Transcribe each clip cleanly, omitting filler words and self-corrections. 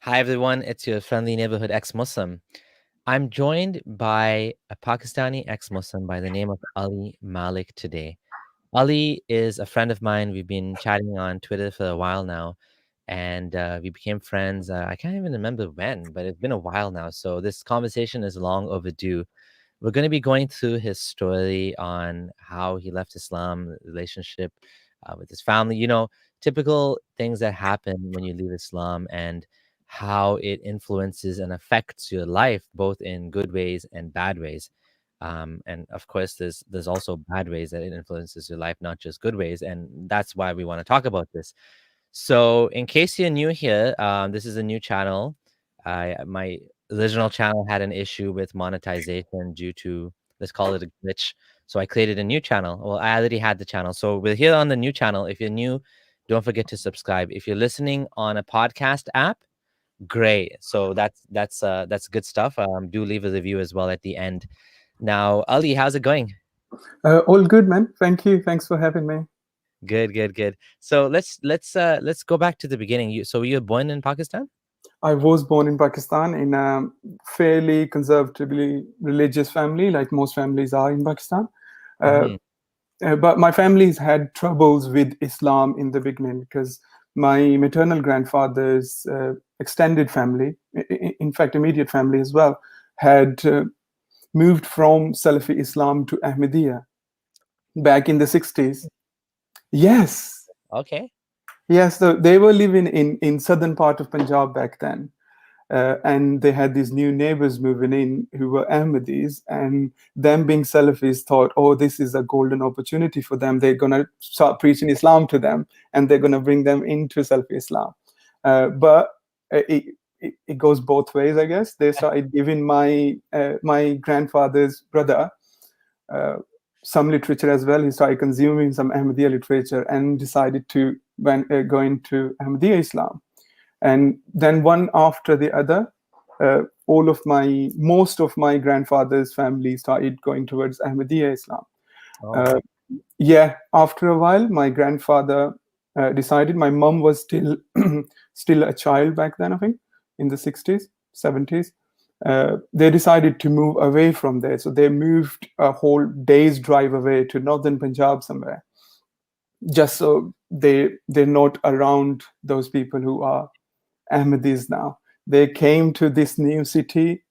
Hi everyone, it's your friendly neighborhood ex-Muslim. I'm joined by a Pakistani ex-Muslim by the name of Ali Malik today. Ali is a friend of mine. We've been chatting on Twitter for a while now, and we became friends. I can't even remember when, but it's been a while now. So this conversation is long overdue. We're going to be going through his story on how he left Islam, relationship with his family, typical things that happen when you leave Islam and how it influences and affects your life, both in good ways and bad ways. And of course, there's also bad ways that it influences your life, not just good ways. And that's why we want to talk about this. So, in case you're new here, this is a new channel. My original channel had an issue with monetization due to, let's call it a glitch. So I created a new channel. Well, I already had the channel. So we're here on the new channel. If you're new, don't forget to subscribe. If you're listening on a podcast app, great. So that's good stuff. Do leave a review as well at the end. Now, Ali, how's it going? All good, man. Thank you. Thanks for having me. Good, good, good. So let's go back to the beginning. You were born in Pakistan? I was born in Pakistan in a fairly conservatively religious family, like most families are in Pakistan. Uh, Hmm. but my family's had troubles with Islam in the beginning because my maternal grandfather's extended family, in fact, immediate family as well, had moved from Salafi Islam to Ahmadiyya back in the 60s. Yes. Okay. Yes, so they were living in southern part of Punjab back then, and they had these new neighbors moving in who were Ahmadis, and them being Salafis thought, oh, this is a golden opportunity for them. They're gonna start preaching Islam to them, and they're gonna bring them into Salafi Islam. But it goes both ways, I guess. They started giving my grandfather's brother uh, some literature as well. He started consuming some Ahmadiyya literature and decided to go into Ahmadiyya Islam. And then one after the other, most of my grandfather's family started going towards Ahmadiyya Islam. Oh. Uh, yeah, after a while, my grandfather decided. My mom was still a child back then, I think, in the 60s, 70s. They decided to move away from there. So they moved a whole day's drive away to northern Punjab somewhere, just so they're not around those people who are Ahmadis now. They came to this new city,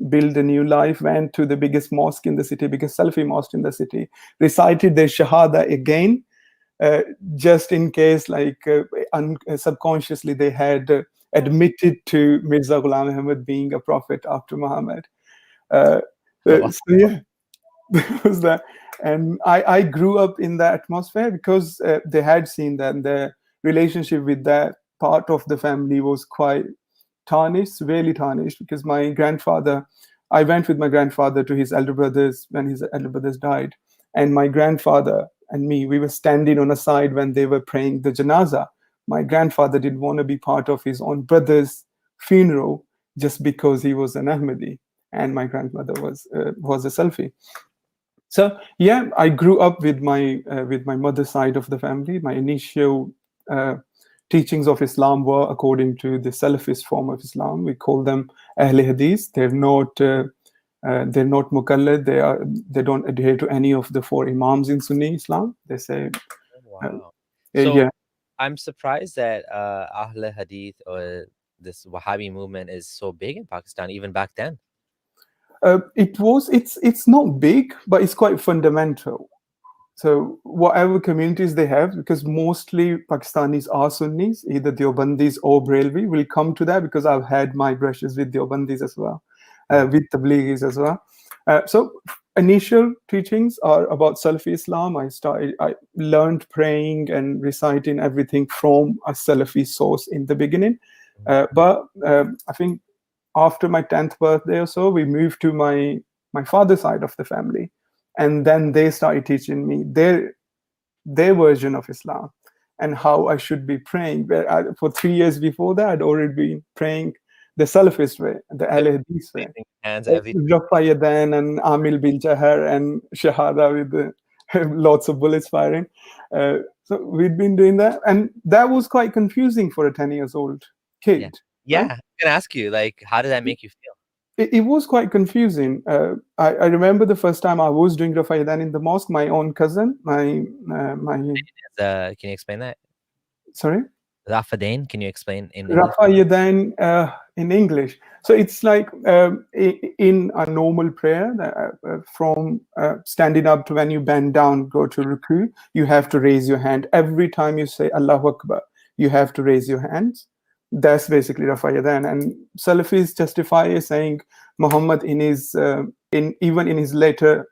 built a new life, went to the biggest mosque in the city, biggest Salafi mosque in the city, recited their Shahada again, uh, just in case, like subconsciously, they had admitted to Mirza Ghulam Ahmad being a prophet after Muhammad. Uh, so yeah, that was that. And I grew up in that atmosphere because they had seen that the relationship with that part of the family was quite tarnished, severely tarnished, because I went with my grandfather to his elder brothers when his elder brothers died. And my grandfather and me, we were standing on a side when they were praying the janaza. My grandfather didn't want to be part of his own brother's funeral just because he was an Ahmadi and my grandmother was a Salafi. So yeah, I grew up with my mother's side of the family. My initial uh, teachings of Islam were according to the Salafist form of Islam. We call them Ahl Hadith. They're not mukallad. They don't adhere to any of the four Imams in Sunni Islam. They say, uh, Wow. yeah. So I'm surprised that Ahl Hadith or this Wahhabi movement is so big in Pakistan, even back then. It's not big, but it's quite fundamental. So whatever communities they have, because mostly Pakistanis are Sunnis, either Deobandis or Brelvi, will come to that because I've had my brushes with Deobandis as well, Mm. with Tabligis as well. So initial teachings are about Salafi Islam. I learned praying and reciting everything from a Salafi source in the beginning. But I think after my 10th birthday or so, we moved to my father's side of the family, and then they started teaching me their version of Islam and how I should be praying. For 3 years before that, I'd already been praying the Salafist way, the Ahl Just Hadith way. raising hands every. Rafa Yadan and Amil bil Jahar and Shahada with lots of bullets firing. So we'd been doing that. And that was quite confusing for a 10 years old Yeah. kid. Yeah, I'm gonna ask you, like, how did that make you feel? It was quite confusing. I remember the first time I was doing Rafa Yadan in the mosque. My own cousin, my Can you explain that? sorry, Rafadain, can you explain in English? Rafa Yadan in English. So it's like in a normal prayer, from standing up to when you bend down, go to ruku, you have to raise your hand. Every time you say Allahu Akbar, you have to raise your hands. That's basically Rafa Yadan. And Salafis justify saying Muhammad in his even in his later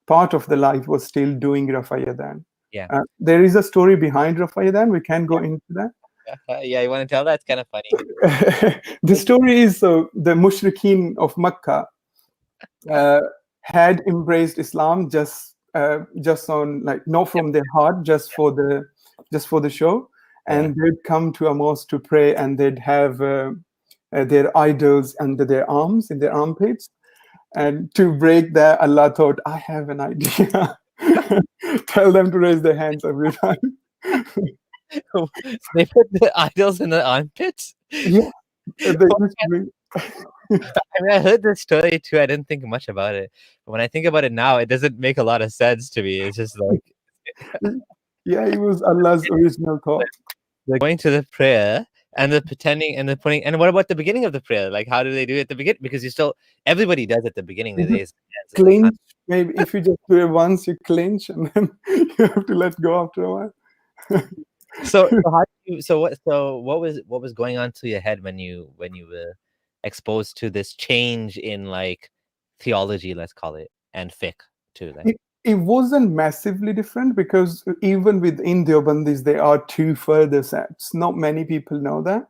part of the life was still doing Rafa Yadan. Yeah. There is a story behind Rafa Yadan. We can go into that. Yeah, you want to tell that? It's kind of funny. The story is the mushrikeen of Makkah uh, had embraced Islam just on, like, not from their heart, just for the show, and they'd come to a mosque to pray, and they'd have their idols under their arms, in their armpits, and to break that, Allah thought, I have an idea. Tell them to raise their hands every time. They put the idols in the armpits? Yeah, they used to bring. I mean, I heard this story too. I didn't think much about it. But when I think about it now, it doesn't make a lot of sense to me. It's just like Yeah, it was Allah's original thought. they're going to the prayer and they're pretending and they're putting. And what about the beginning of the prayer? Like, how do they do it at the beginning? Because everybody does at the beginning. They raise their hands. Clinch, maybe if you just do it once, you clinch, and then you have to let go after a while. So what was going on through your head when you were exposed to this change in, like, theology, let's call it, and fiqh too? Like, It wasn't massively different, because even within Deobandis, there are two further sects. Not many people know that.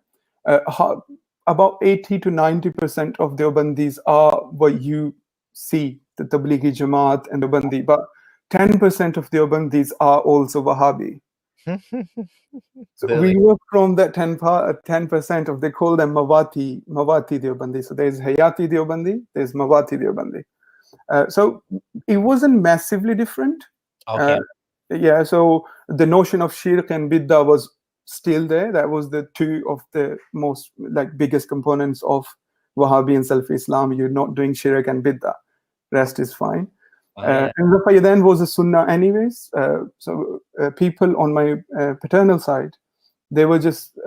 About 80 to 90% of Deobandis are what you see, the Tablighi Jamaat and Deobandi, but 10% of Deobandis are also Wahhabi. So really? we were from that 10% of, they call them Mawati Deobandi. So there's Hayati Deobandi, there's Mawati Deobandi. So it wasn't massively different. Okay. Yeah, so the notion of shirk and bid'ah was still there. That was the two of the most, like, biggest components of Wahhabi and Salafi Islam. You're not doing shirk and bid'ah. Rest is fine. Yeah. And Rafa then was a sunnah anyways. So people on my paternal side, they were just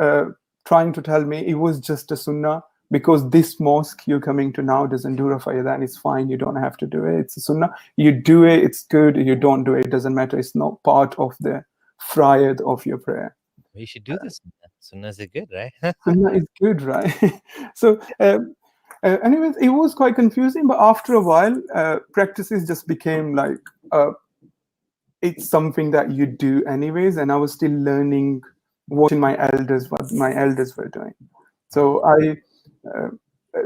trying to tell me it was just a sunnah, because this mosque you're coming to now doesn't do Rafa Yadan. It's fine. You don't have to do it. It's a sunnah. You do it, it's good. You don't do it, it doesn't matter. It's not part of the frayad of your prayer. You should do this. Sunnahs are good, right? Sunnah is good, right? So anyways, it was quite confusing, but after a while, practices just became like, it's something that you do anyways, and I was still learning, watching what my elders were doing. So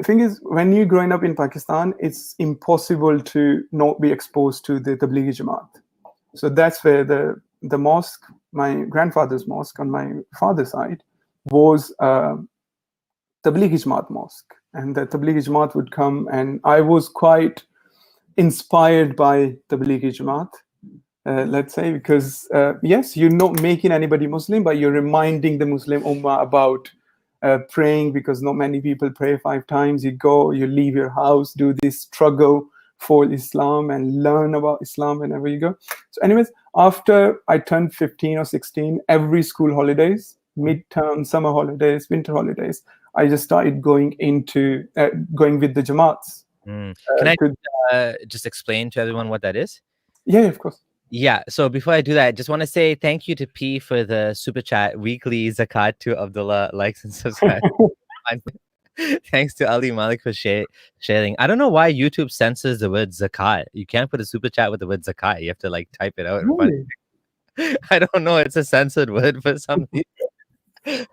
thing is, when you're growing up in Pakistan, it's impossible to not be exposed to the Tablighi Jamaat. So that's where the mosque, my grandfather's mosque on my father's side, was Tablighi Jamaat mosque. And the Tablighi Jamaat would come, and I was quite inspired by Tablighi Jamaat, let's say, because yes, you're not making anybody Muslim, but you're reminding the Muslim Ummah about praying, because not many people pray 5 times. You go, you leave your house, do this struggle for Islam and learn about Islam whenever you go. So anyways, after I turned 15 or 16, every school holidays, midterm, summer holidays, winter holidays, I just started going with the Jamaats. Can I just explain to everyone what that is? Yeah, of course. Yeah. So before I do that, I just want to say thank you to P for the super chat, weekly zakat to Abdullah, likes and subscribe. Thanks to Ali Malik for sharing. I don't know why YouTube censors the word zakat. You can't put a super chat with the word zakat. You have to, like, type it out. Really? I don't know. It's a censored word for some reason.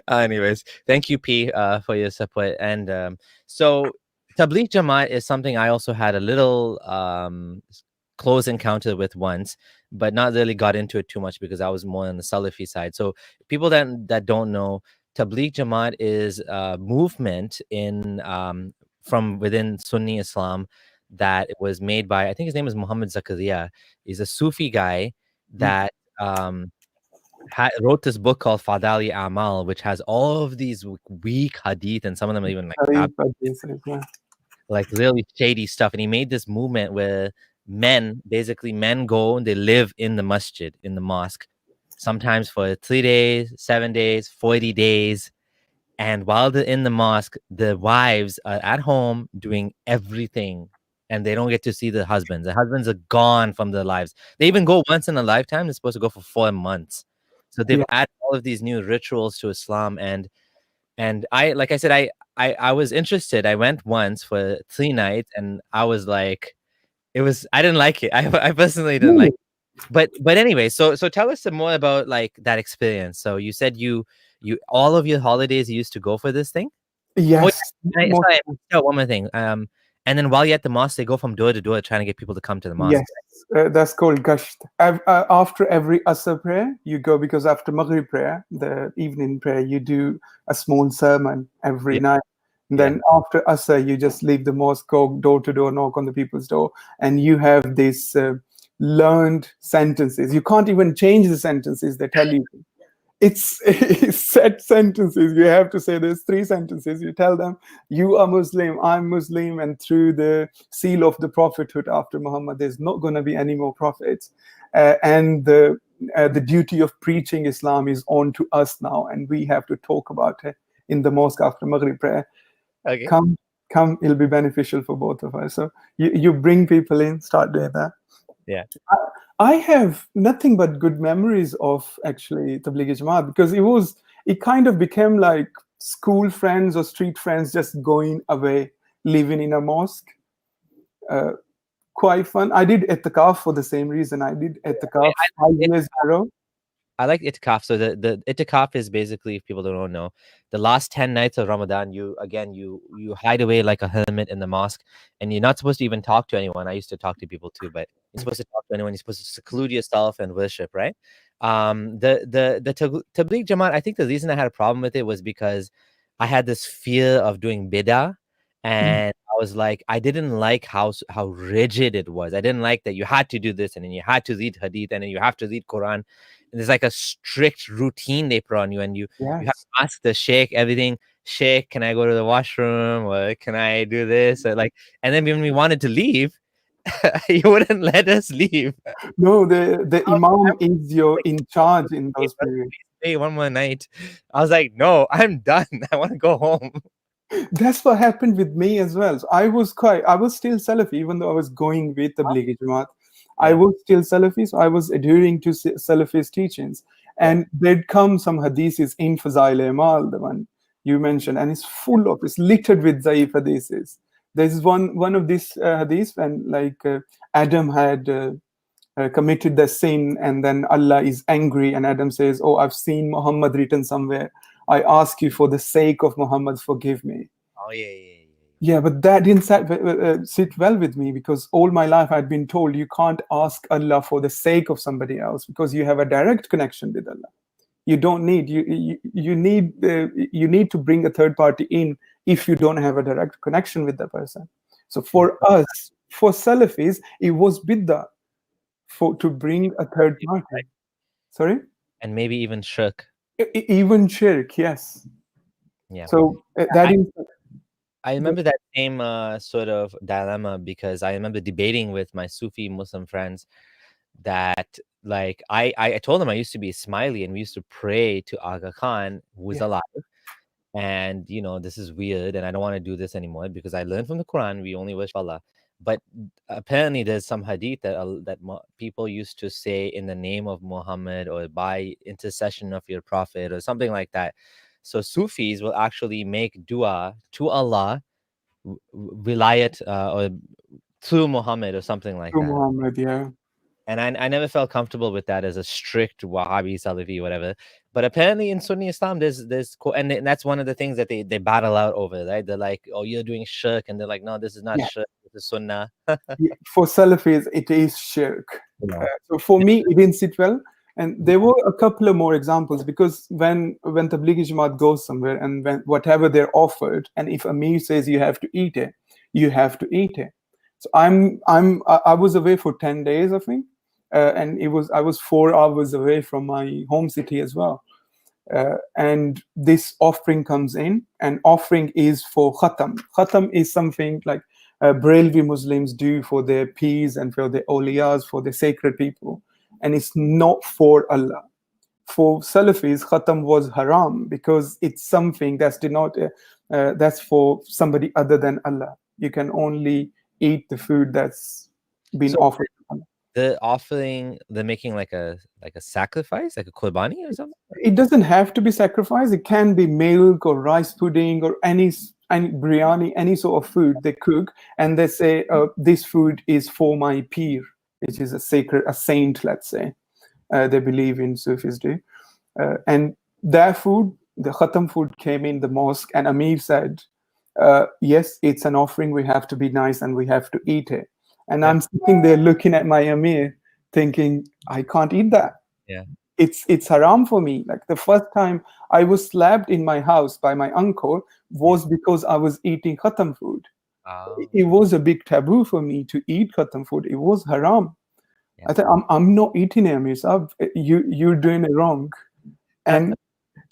Anyways, thank you, P, for your support. And so Tabligh Jamaat is something I also had a little close encounter with once, but not really got into it too much because I was more on the Salafi side. So people that don't know, Tabligh Jamaat is a movement in from within Sunni Islam that was made by, I think his name is Muhammad Zakaria. He's a Sufi guy that wrote this book called Fadali Amal, which has all of these weak hadith, and some of them are even Sorry, but this is, yeah. like really shady stuff. And he made this movement where men go and they live in the masjid, in the mosque, sometimes for 3 days, 7 days, 40 days. And while they're in the mosque, the wives are at home doing everything, and they don't get to see the husbands. The husbands are gone from their lives. They even go once in a lifetime. They're supposed to go for 4 months. So they've Yeah. added all of these new rituals to Islam. And I, like I said, I was interested. I went once for 3 nights, and I was like, I didn't like it. I personally didn't like Really? it. But anyway, so tell us some more about like that experience. So you said you all of your holidays you used to go for this thing? Oh, Yes. yeah, sorry, I missed out one more thing. And then while you're at the mosque, they go from door to door trying to get people to come to the mosque. Yes, that's called gasht. After every Asr prayer, you go, because after Maghrib prayer, the evening prayer, you do a small sermon every Yeah. night. And then after Asr, you just leave the mosque, go door to door, knock on the people's door, and you have these learned sentences. You can't even change the sentences they tell you. It's set sentences. You have to say there's 3 sentences. You tell them, you are Muslim, I'm Muslim, and through the seal of the prophethood after Muhammad, there's not going to be any more prophets. And the duty of preaching Islam is on to us now, and we have to talk about it in the mosque after Maghrib prayer. Okay. Come, it'll be beneficial for both of us. So you bring people in, start doing that. Yeah. I have nothing but good memories of actually Tablighi Jamaat, because it kind of became like school friends or street friends just going away, living in a mosque. Quite fun. I did itikaf for the same reason. I did itikaf 5 years in a row. I like itikaf. So the itikaf is basically, if people don't know, the last 10 nights of Ramadan, you hide away like a hermit in the mosque, and you're not supposed to even talk to anyone. I used to talk to people too, but you're supposed to talk to anyone. You're supposed to seclude yourself and worship, right? The Tabligh Jamaat, I think the reason I had a problem with it was because I had this fear of doing bid'ah, and I was like, I didn't like how rigid it was. I didn't like that you had to do this, and then you had to read hadith, and then you have to read Quran. And there's like a strict routine they put on you, and you have to ask the sheikh everything. Sheikh, can I go to the washroom, or can I do this? Or like, and then when we wanted to leave, he wouldn't let us leave. No, the imam is your in charge in those periods. Hey, one more night. I was like, no, I'm done. I want to go home. That's what happened with me as well. So I was still Salafi, even though I was going with the Tablighi Jamaat. I was still Salafi, so I was adhering to Salafist teachings. And there'd come some hadiths in Fazail Amal, the one you mentioned, and it's littered with Zaif hadiths. There's one of these hadiths when Adam had committed the sin, and then Allah is angry, and Adam says, "Oh, I've seen Muhammad written somewhere. I ask you for the sake of Muhammad, forgive me." Oh, yeah. Yeah, but that didn't sit well with me, because all my life I'd been told you can't ask Allah for the sake of somebody else, because you have a direct connection with Allah. You don't need you need to bring a third party in if you don't have a direct connection with the person. So for us, for Salafis, it was bid'ah to bring a third party. Sorry? And maybe even shirk. Even shirk, yes. Yeah. So that is. I remember that same sort of dilemma, because I remember debating with my Sufi Muslim friends that, like, I told them I used to be Ismaili, and we used to pray to Aga Khan, who was alive. And, this is weird, and I don't want to do this anymore, because I learned from the Quran, we only worship Allah. But apparently there's some hadith that people used to say in the name of Muhammad, or by intercession of your prophet, or something like that. So Sufis will actually make dua to Allah, wilayat, or through Muhammad, or something like that. Muhammad, yeah. And I never felt comfortable with that as a strict Wahhabi, Salafi, whatever. But apparently in Sunni Islam, there's and that's one of the things that they battle out over, right? They're like, oh, you're doing shirk. And they're like, no, this is not shirk, this is sunnah. For Salafis, it is shirk. So for me, it didn't sit well. And there were a couple of more examples, because when Tablighi Jamaat goes somewhere, and when whatever they're offered, and if Amir says you have to eat it, you have to eat it. So I was away for 10 days, I think. and I was 4 hours away from my home city as well. And this offering comes in, and offering is for khatam. Khatam is something like Brailwi Muslims do for their peers and for their awliyas, for the sacred people, and it's not for Allah. For Salafis, khatam was haram because it's something that's for somebody other than Allah. You can only eat the food that's been So offered to Allah. the offering, they're making like a sacrifice, like a qurbani or something? It doesn't have to be sacrifice. It can be milk or rice pudding or any biryani, any sort of food they cook, and they say this food is for my peer, which is a saint, let's say. They believe in Sufis do. And their food, the khatam food, came in the mosque, and Amir said, yes, it's an offering, we have to be nice and we have to eat it. And Yeah. I'm sitting there looking at my Amir thinking, I can't eat that. Yeah. It's haram for me. Like the first time I was slapped in my house by my uncle was because I was eating khatam food. Oh, It was a big taboo for me to eat khatam food. It was haram. yeah. I thought, I'm not eating it, Amir Saab. You're doing it wrong. And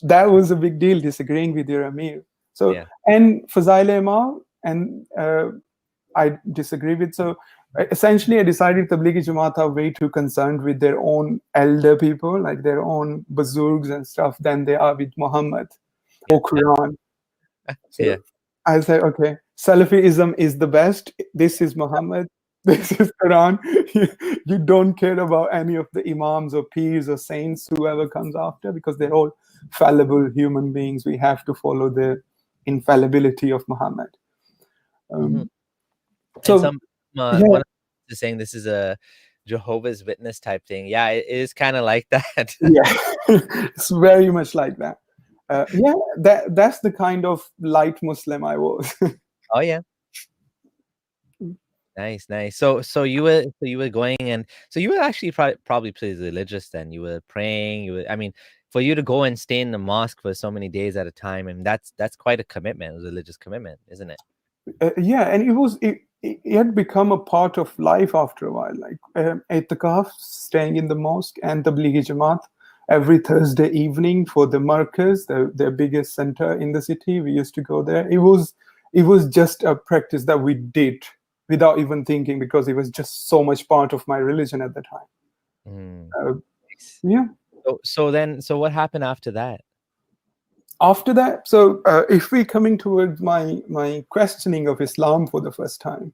that was a big deal, disagreeing with your Amir. So, Yeah. and Fazail Imam, and I disagree with. So, essentially, I decided Tablighi Jamaat are way too concerned with their own elder people, like their own bazurgs and stuff, than they are with Muhammad or Quran. So Yeah. I said, okay, Salafism is the best. This is Muhammad. This is Quran. You don't care about any of the imams or peers or saints, whoever comes after, because they're all fallible human beings. We have to follow the infallibility of Muhammad. And So, some yeah, one is saying this is a Jehovah's Witness type thing. Yeah, it is kind of like that. yeah, it's very much like that. Yeah, that's the kind of light Muslim I was. Oh yeah. Nice, nice. So you were going, and so you were actually probably pretty religious then. You were praying. I mean, for you to go and stay in the mosque for so many days at a time, and that's quite a commitment, a religious commitment, isn't it? Yeah, and it had become a part of life after a while. Like itikaf, staying in the mosque, and Tablighi Jamaat every Thursday evening for the markaz, their biggest center in the city. We used to go there. It was just a practice that we did without even thinking, because it was just so much part of my religion at the time. Yeah. So what happened after that? After that, so if we're coming towards my questioning of Islam for the first time,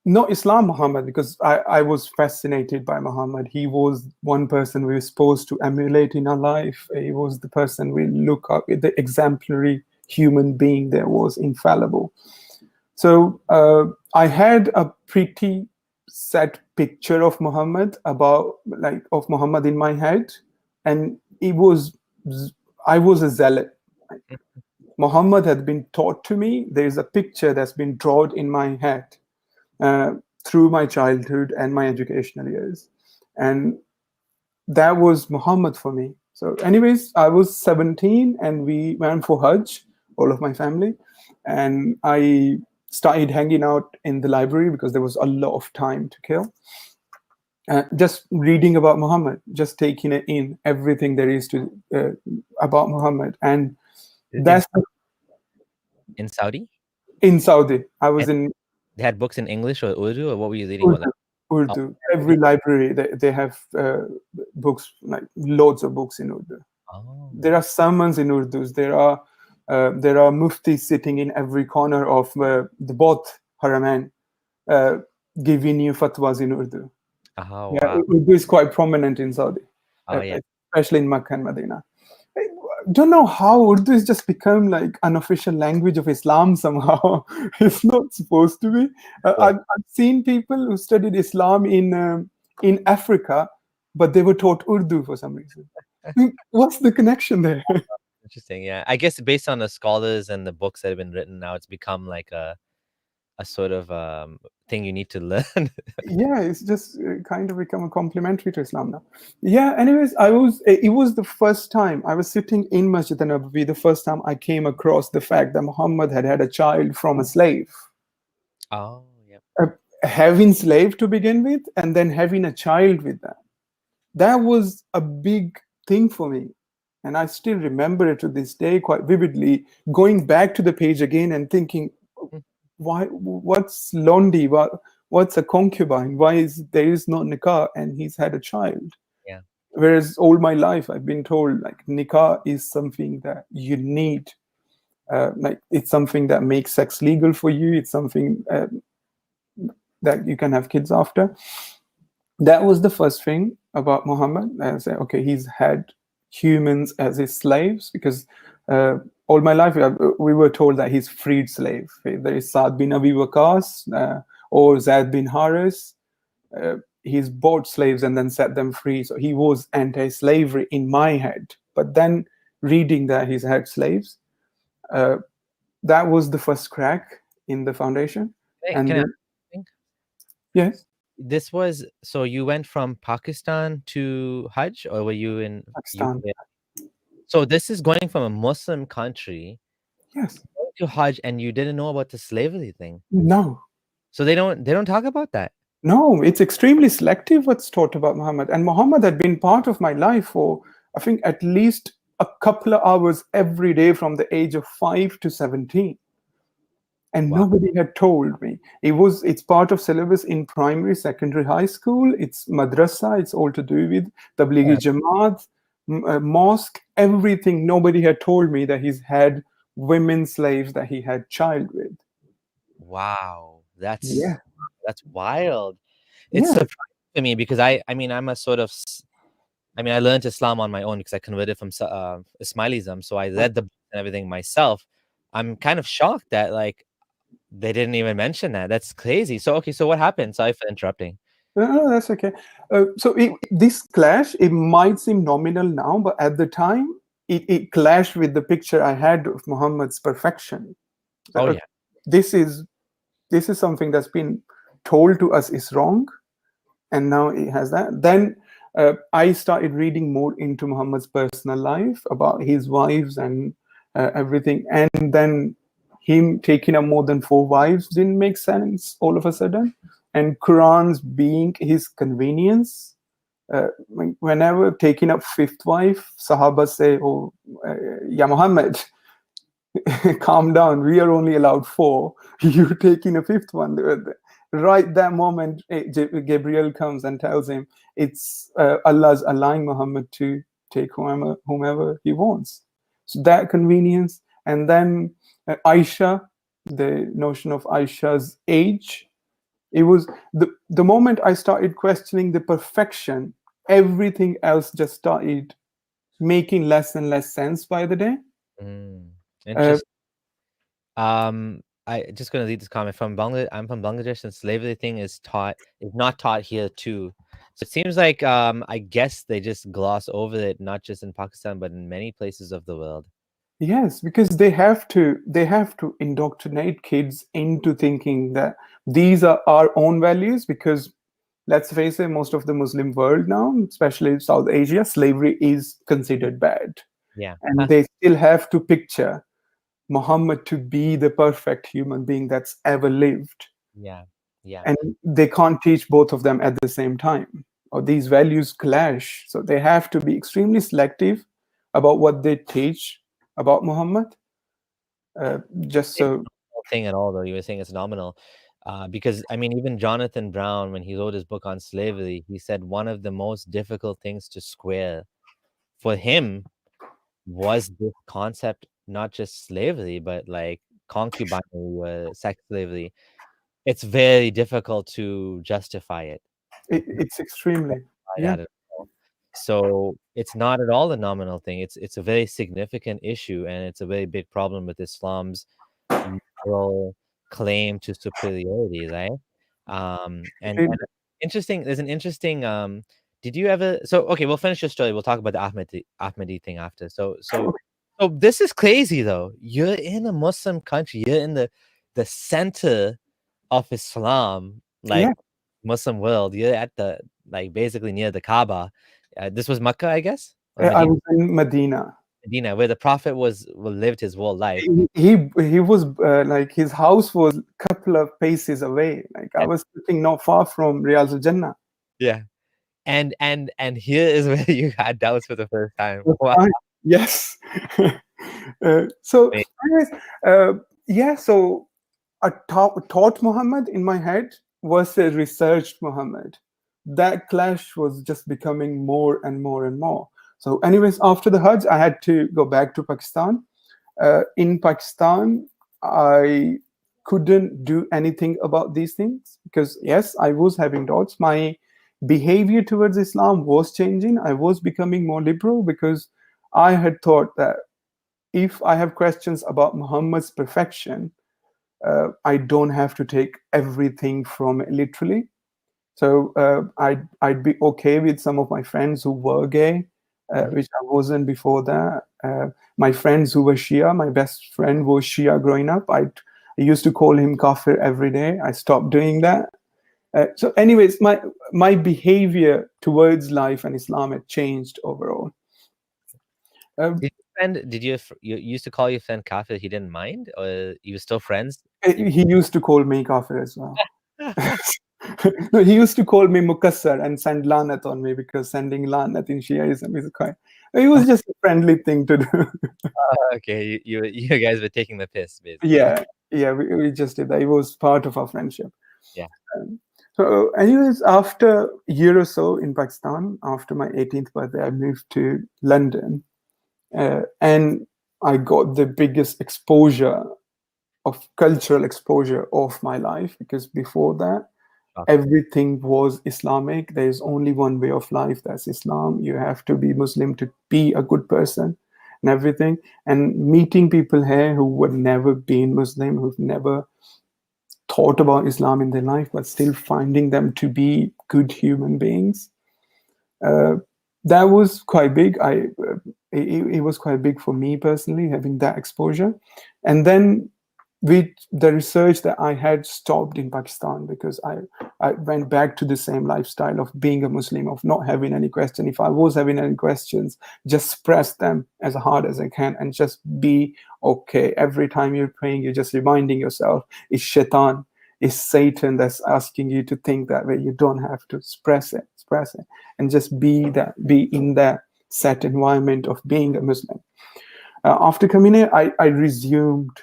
not Islam Muhammad, because I was fascinated by Muhammad. He was one person we were supposed to emulate in our life. He was the person we look up, the exemplary human being that was infallible. So I had a pretty set picture of Muhammad, of Muhammad in my head, and I was a zealot. Muhammad had been taught to me. There's a picture that's been drawn in my head through my childhood and my educational years, and that was Muhammad for me. So, anyways, I was 17, and we went for Hajj, all of my family, and I started hanging out in the library because there was a lot of time to kill. Just reading about Muhammad, just taking it in, everything there is to about Muhammad, and that's in Saudi. in Saudi. I was in They had books in English or Urdu, or what were you reading? Urdu. Every library they have books, like loads of books in Urdu. Oh. There are sermons in Urdu. There are muftis sitting in every corner of the both Haramain, giving you fatwas in Urdu. Oh, Yeah, wow. Urdu is quite prominent in Saudi, Oh, yeah. especially in Makkah and Medina. I don't know how Urdu has just become like unofficial language of Islam somehow. It's not supposed to be. I've seen people who studied Islam in Africa, but they were taught Urdu for some reason. What's the connection there? Interesting. Yeah, I guess based on the scholars and the books that have been written now, it's become like a sort of thing you need to learn. Yeah, it's just kind of become a complementary to Islam now. Yeah, anyways, it was the first time I was sitting in Masjid an-Nabawi, the first time I came across the fact that Muhammad had a child from a slave. Oh, yeah. having slave to begin with, and then having a child with them. That was a big thing for me. And I still remember it to this day quite vividly, going back to the page again and thinking, Mm, what's Londi? What's a concubine? Why is there is no nikah and he's had a child? yeah. Whereas all my life I've been told like nikah is something that you need. Like it's something that makes sex legal for you. It's something that you can have kids after. That was the first thing about Muhammad. I say, okay, he's had humans as his slaves because all my life we were told that he's freed slave. There is Saad bin Abi Waqas or Zaid bin Haris. He's bought slaves and then set them free. So he was anti-slavery in my head. But then reading that he's had slaves, uh, that was the first crack in the foundation. Hey, And can I then, think? yes, This was so you went from Pakistan to Hajj, or were you in Pakistan. UK? So this is going from a Muslim country Yes. to Hajj, and you didn't know about the slavery thing. No. So they don't talk about that. No, it's extremely selective what's taught about Muhammad. And Muhammad had been part of my life for, I think, at least a couple of hours every day from the age of 5 to 17. And Wow. nobody had told me. It's part of syllabus in primary, secondary, high school. It's madrasa. It's all to do with Tablighi Yeah. Jamaat, mosque, everything. Nobody had told me that he's had women slaves that he had child with. Wow. That's Yeah. that's wild. It's Yeah. surprising to me because I mean I'm a sort of I mean I learned Islam on my own because I converted from Ismailism, so I read the book and everything myself. I'm kind of shocked that like they didn't even mention that. That's crazy. So okay, so what happened? Sorry for interrupting. No, that's okay. This clash, it might seem nominal now, but at the time, it clashed with the picture I had of Muhammad's perfection. So, Oh yeah. this is this is something that's been told to us is wrong, and now it has that. Then I started reading more into Muhammad's personal life about his wives and everything, and then him taking up more than 4 wives didn't make sense all of a sudden, and Quran's being his convenience. Whenever taking up fifth wife, Sahaba say, "Oh, Ya Muhammad, calm down. We are only allowed 4. You're taking a fifth one." Right that moment, Gabriel comes and tells him it's Allah's allowing Muhammad to take whomever he wants. So that convenience, and then Aisha, the notion of Aisha's age. It was the moment I started questioning the perfection, everything else just started making less and less sense by the day. Mm, Uh, interesting. I just gonna read this comment from Bangladesh. I'm from Bangladesh, and slavery thing is not taught here too. So it seems like I guess they just gloss over it, not just in Pakistan, but in many places of the world. Yes, because they have to indoctrinate kids into thinking that these are our own values. Because let's face it, most of the Muslim world now, especially South Asia, slavery is considered bad, Yeah. and they still have to picture Muhammad to be the perfect human being that's ever lived, Yeah. Yeah. and they can't teach both of them at the same time, or these values clash. So they have to be extremely selective about what they teach about Muhammad. Just It's so not a thing at all, though. You were saying it's nominal. Because I mean, even Jonathan Brown, when he wrote his book on slavery, he said one of the most difficult things to square for him was this concept, not just slavery, but like concubine, sex slavery. It's very difficult to justify it. Like, it's extremely, justify yeah, that at all. So it's not at all a nominal thing. It's a very significant issue, and it's a very big problem with Islam's moral claim to superiority, right? And really. interesting. There's an interesting. Did you ever? So okay, we'll finish your story. We'll talk about the Ahmadi thing after. So this is crazy though. You're in a Muslim country. You're in the center of Islam, like Yeah, Muslim world. You're at the like basically near the Kaaba. This was Makkah, I guess, or I Medina. was in Medina. Medina, where the Prophet lived his whole life. He was like, his house was a couple of paces away. Like, I Yeah. was sitting not far from Riyaz al Jannah. Yeah. And here is where you had doubts for the first time. Wow. Yes. So, Wait, anyways, yeah. So a taught Muhammad in my head versus researched Muhammad. That clash was just becoming more and more and more. So, anyways, after the Hajj, I had to go back to Pakistan. In Pakistan, I couldn't do anything about these things because, yes, I was having doubts. My behavior towards Islam was changing. I was becoming more liberal because I had thought that if I have questions about Muhammad's perfection, I don't have to take everything from it literally. So I'd be okay with some of my friends who were gay, mhm. which I wasn't before that. My friends who were Shia, my best friend was Shia growing up. I used to call him kafir every day. I stopped doing that. So, anyways, my behavior towards life and Islam had changed overall. Um, Did you used to call your friend Kafir, he didn't mind, or you were still friends? he used to call me kafir as well. No, he used to call me mukassar and send lanat on me because sending lanat in Shiaism is quite. It was just a friendly thing to do. Okay, you guys were taking the piss, basically. Yeah, yeah, we just did that. It was part of our friendship. Yeah. So, anyways, after a year or so in Pakistan, after my 18th birthday, I moved to London, and I got the biggest exposure of cultural exposure of my life because before that Shocking. everything was Islamic. There is only one way of life, that's Islam. You have to be Muslim to be a good person and everything. And meeting people here who would never been Muslim, who've never thought about Islam in their life, but still finding them to be good human beings. Uh, that was quite big. It was quite big for me personally having that exposure, and then with the research that I had stopped in Pakistan because I went back to the same lifestyle of being a Muslim, of not having any question. If I was having any questions, just suppress them as hard as I can and just be okay. Every time you're praying, you're just reminding yourself it's shaitan, it's Satan that's asking you to think that way. You don't have to suppress it, and just be in that set environment of being a Muslim. After coming here, I resumed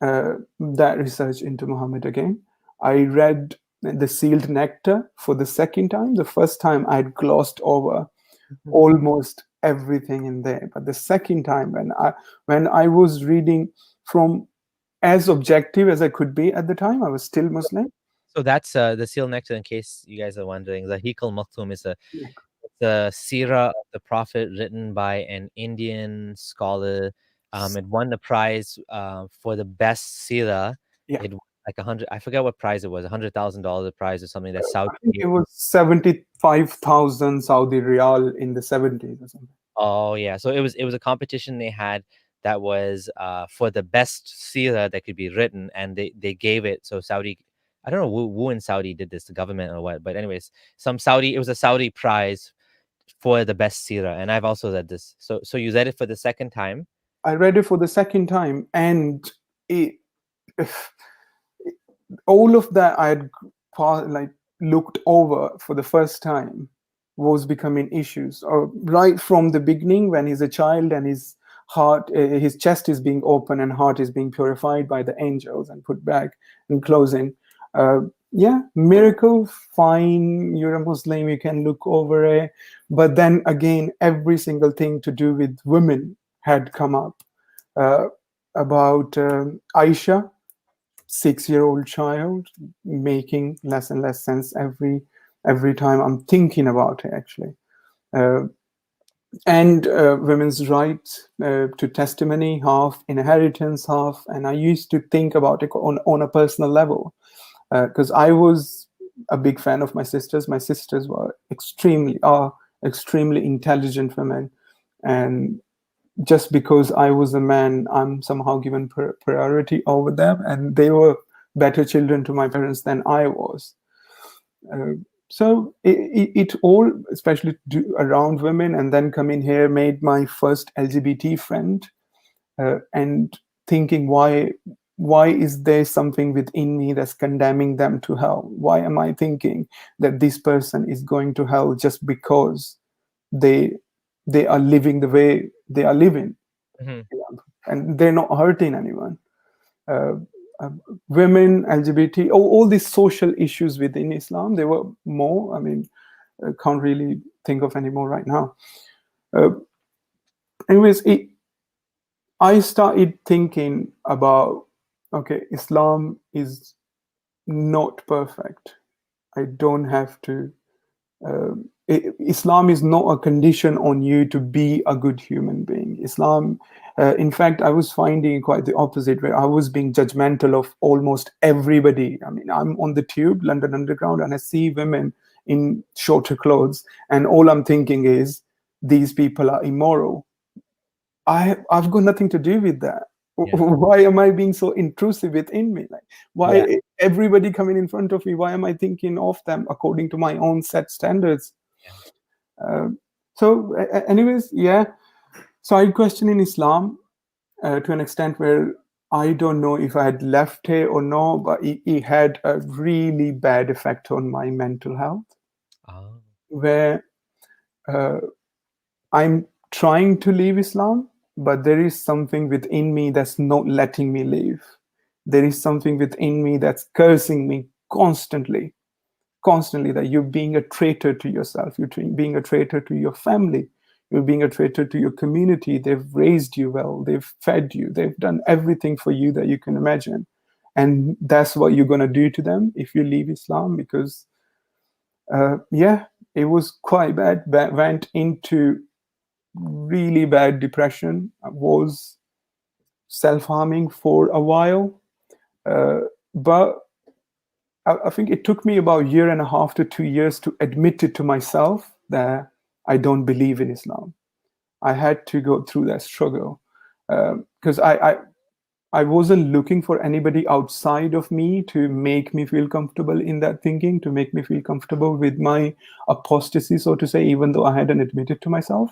that research into Muhammad again. I read The Sealed Nectar for the second time. The first time I had glossed over Mhm. almost everything in there, but the second time when I was reading from as objective as I could be at the time, I was still Muslim. So that's the Seal Nectar, in case you guys are wondering. The Hikal Maktoum is the Sirah of the Prophet written by an Indian scholar. It won the prize for the best Sirah. Yeah, It won like 100, I forget what prize it was, $100,000 prize or something that Saudi I think gave. it was 75,000 Saudi Riyal in the 70s or something. Oh yeah, so it was a competition they had that was for the best seerah that could be written, and they gave it. So Saudi, I don't know who in Saudi did this, the government or what, but anyways, it was a Saudi prize for the best seerah, and I've also read this. So you read it for the second time. I read it for the second time, and it, all of that I had like looked over for the first time was becoming issues. Or right from the beginning, when he's a child and his heart, his chest is being opened and heart is being purified by the angels and put back and closing. Uh, yeah, miracle, fine. You're a Muslim, you can look over it. But then again, every single thing to do with women had come up. Uh, about Aisha, 6-year-old child, making less and less sense every time I'm thinking about it actually. Uh, and women's rights to testimony, half inheritance, half. And I used to think about it on a personal level because I was a big fan of my sisters. My sisters were extremely intelligent women, and just because I was a man, I'm somehow given priority over them, and they were better children to my parents than I was. Uh, So it all, especially around women, and then coming here, made my first LGBT friend, and thinking, why is there something within me that's condemning them to hell? Why am I thinking that this person is going to hell just because they they are living the way they are living, Mhm. and they're not hurting anyone? uh, uh, Women, LGBT, all these social issues within Islam, there were more. I mean, I can't really think of any more right now. Uh, Anyways, I started thinking about, okay, Islam is not perfect. I don't have to. Islam is not a condition on you to be a good human being. Islam, in fact, I was finding quite the opposite, where I was being judgmental of almost everybody. I mean, I'm on the tube, London Underground, and I see women in shorter clothes, and all I'm thinking is, these people are immoral. I've got nothing to do with that. Yeah. Why am I being so intrusive within me? Like, Yeah. why everybody coming in front of me? Why am I thinking of them according to my own set standards? Yeah. So, anyways, yeah. So I question in Islam, to an extent where I don't know if I had left here or no, but it had a really bad effect on my mental health, Oh. where uh, I'm trying to leave Islam, but there is something within me that's not letting me leave. There is something within me that's cursing me constantly, that you're being a traitor to yourself, you're being a traitor to your family, you're being a traitor to your community. They've raised you well, they've fed you, they've done everything for you that you can imagine. And that's what you're going to do to them if you leave Islam. Because, yeah, it was quite bad. Went into really bad depression, was self-harming for a while. But I think it took me about a year and a half to 2 years to admit it to myself that I don't believe in Islam. I had to go through that struggle, because I wasn't looking for anybody outside of me to make me feel comfortable in that thinking, to make me feel comfortable with my apostasy, so to say, even though I hadn't admitted to myself.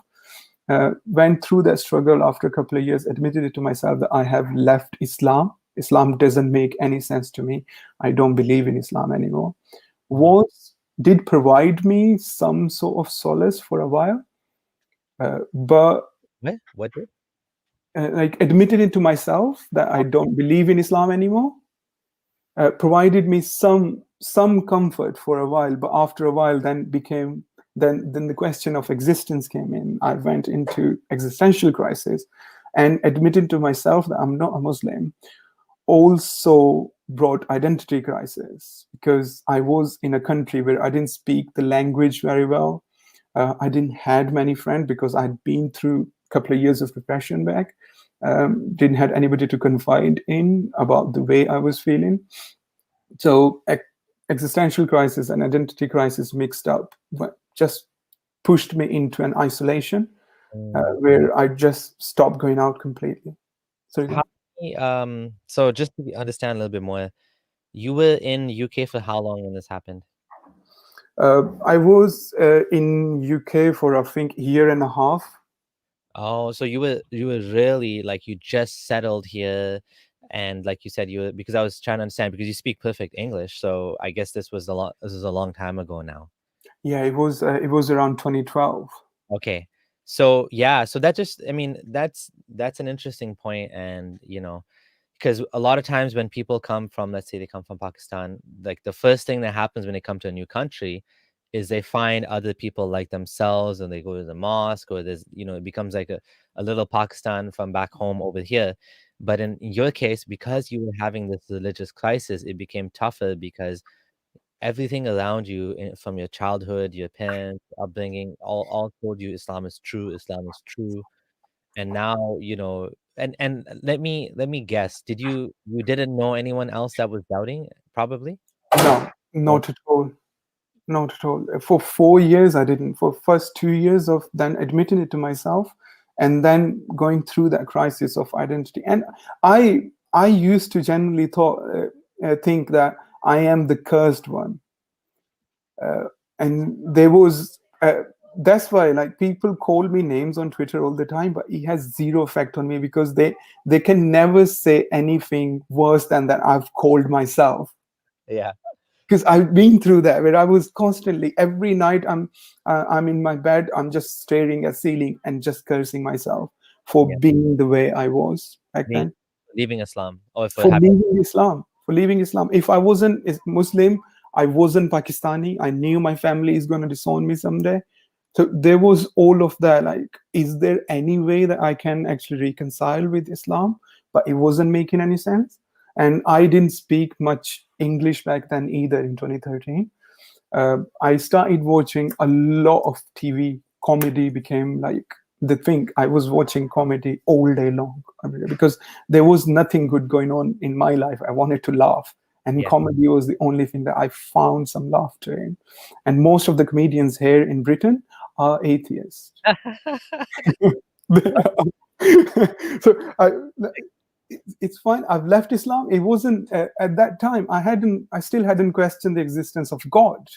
Went through that struggle after a couple of years, admitted it to myself that I have left Islam. Islam doesn't make any sense to me. I don't believe in Islam anymore. Mhm. Did provide me some sort of solace for a while, but What did? like admitted it to myself that I don't believe in Islam anymore, provided me some comfort for a while. But after a while, then the question of existence came in. I went into existential crisis, and admitting to myself that I'm not a Muslim also brought identity crisis, because I was in a country where I didn't speak the language very well. I didn't had many friends because I'd been through a couple of years of depression back. Didn't had anybody to confide in about the way I was feeling. So existential crisis and identity crisis mixed up, but just pushed me into an isolation, Mm. where I just stopped going out completely. So How again, many, so just to understand a little bit more, you were in UK for how long when this happened? I was in UK for I think a year and a half. Oh, so you were really like you just settled here, and like you said, you were because I was trying to understand because you speak perfect English, so I guess this was a long time ago now. Yeah, it was around 2012. Okay. So yeah, so that just I mean, that's an interesting point, and because a lot of times when people come from, let's say they come from Pakistan, like the first thing that happens when they come to a new country is they find other people like themselves and they go to the mosque, or it becomes like a little Pakistan from back home over here. But in your case, because you were having this religious crisis, it became tougher because everything around you from your childhood, your parents, upbringing, all told you Islam is true, Islam is true. And now, and let me guess, you didn't know anyone else that was doubting, probably? No, No. not at all. Not at all. For 4 years, I didn't. For first 2 years of then admitting it to myself, and then going through that crisis of identity. And I used to genuinely think that I am the cursed one. And there was that's why like people call me names on Twitter all the time, but it has zero effect on me because they can never say anything worse than that I've called myself, Yeah. because I've been through that where I was constantly every night I'm in my bed, I'm just staring at ceiling and just cursing myself for Yeah. being the way I was back Me then, leaving Islam or for for having. leaving Islam, for leaving Islam. If I wasn't Muslim, I wasn't Pakistani. I knew my family is going to disown me someday. So there was all of that. Like, is there any way that I can actually reconcile with Islam? But it wasn't making any sense. And I didn't speak much English back then either in 2013. I started watching a lot of TV. Comedy became like the thing. I was watching comedy all day long, I mean, because there was nothing good going on in my life. I wanted to laugh, and Yeah. comedy was the only thing that I found some laughter in. And most of the comedians here in Britain are atheists. So it's fine. I've left Islam. It wasn't at that time. I still hadn't questioned the existence of God,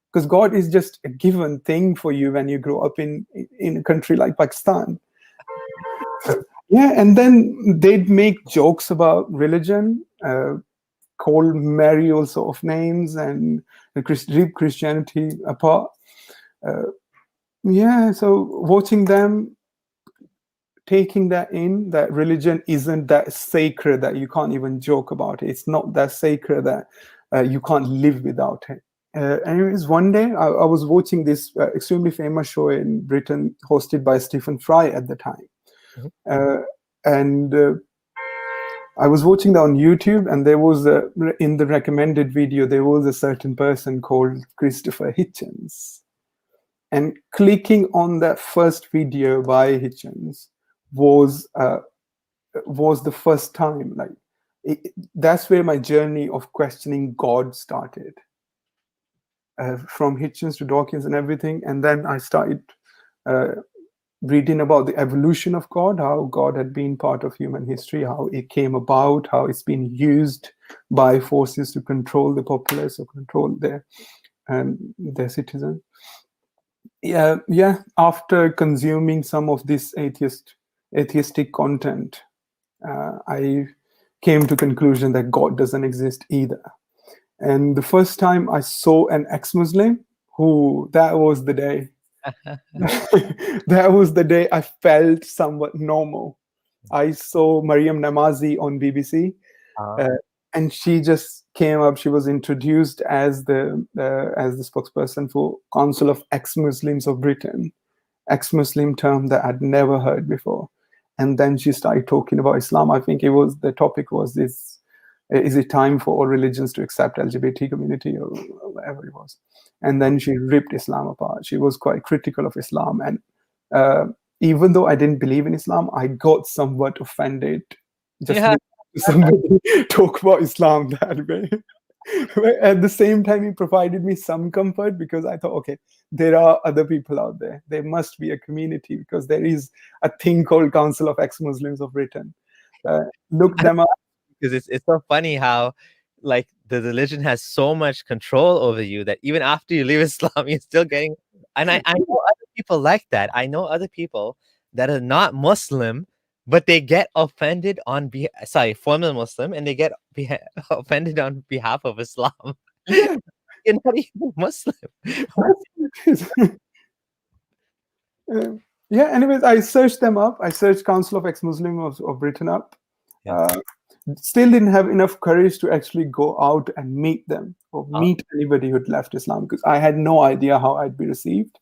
because God is just a given thing for you when you grow up in a country like Pakistan. Yeah, and then they'd make jokes about religion, call Mary all sort of names, and rip Christianity apart. Uh, yeah, so watching them, taking that in, that religion isn't that sacred that you can't even joke about it. It's not that sacred that you can't live without it. Anyways, one day I was watching this extremely famous show in Britain hosted by Stephen Fry at the time. Mhm. Uh, and I was watching that on YouTube, and there was in the recommended video, there was a certain person called Christopher Hitchens. And clicking on that first video by Hitchens was the first time, like that's where my journey of questioning God started, from Hitchens to Dawkins and everything. And then I started uh, reading about the evolution of God, how God had been part of human history, how it came about, how it's been used by forces to control the populace or control their citizens. Yeah. After consuming some of this atheistic content, I came to conclusion that God doesn't exist either. And the first time I saw an ex-Muslim, that was the day. That was the day I felt somewhat normal. I saw Mariam Namazi on BBC, Uh, uh, and she just came up. She was introduced as the spokesperson for Council of Ex-Muslims of Britain, ex-Muslim term that I'd never heard before. And then she started talking about Islam. I think the topic was this: is it time for all religions to accept LGBT community or whatever it was? And then she ripped Islam apart. She was quite critical of Islam, and uh, even though I didn't believe in Islam, I got somewhat offended just yeah. listening to somebody talk about Islam that way. At the same time, he provided me some comfort, because I thought, okay, there are other people out there. There must be a community, because there is a thing called Council of Ex-Muslims of Britain. Look them up. Because it's so funny how like the religion has so much control over you that even after you leave Islam, you're still getting. And I know other people like that. I know other people that are not Muslim, but they get offended on former Muslim, and they get offended on behalf of Islam. Yeah, You're not even Muslim. that's uh, yeah. Anyways, I searched them up. I searched Council of Ex-Muslim of Britain up. Yeah. Uh, Still didn't have enough courage to actually go out and meet them or meet anybody who'd left Islam, because I had no idea how I'd be received.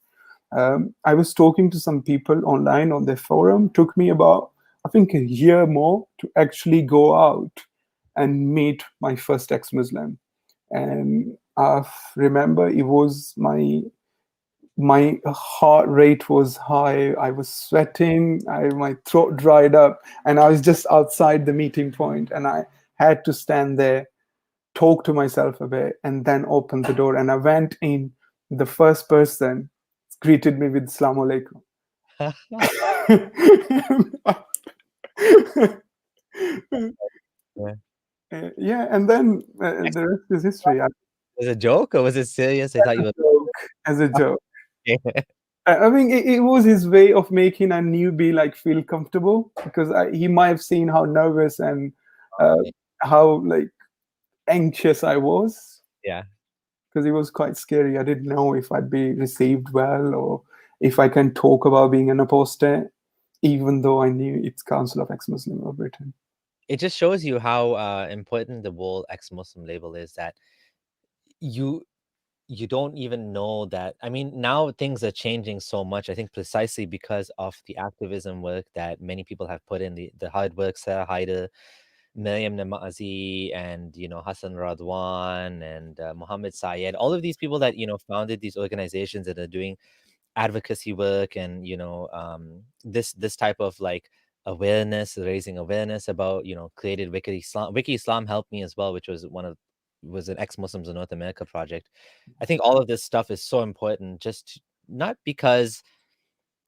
I was talking to some people online on their forum. Took me about, I think, a year more to actually go out and meet my first ex-Muslim. And I remember it was my heart rate was high. I was sweating. My throat dried up, and I was just outside the meeting point, and I had to stand there, talk to myself a bit, and then open the door. And I went in. The first person greeted me with "Assalamu alaikum." Yeah. Yeah, and then the rest is history. Was it a joke or was it serious? I thought you were. as a joke. Okay. I mean, it was his way of making a newbie like feel comfortable because he might have seen how nervous and uh, how like anxious I was Yeah. because it was quite scary. I didn't know if I'd be received well or if I can talk about being an apostate, even though I knew it's Council of Ex-Muslim of Britain. It just shows you how important the whole ex-Muslim label is, that you you don't even know that. I mean, now things are changing so much. I think precisely because of the activism work that many people have put in, the hard work, Sarah Haider, Miriam Namazi, and Hassan Radwan, and Mohammed Sayed, all of these people that founded these organizations that are doing advocacy work, and this type of like awareness, raising awareness about created Wiki Islam. Wiki Islam helped me as well, which was an ex-Muslims in North America project. I think all of this stuff is so important, just not because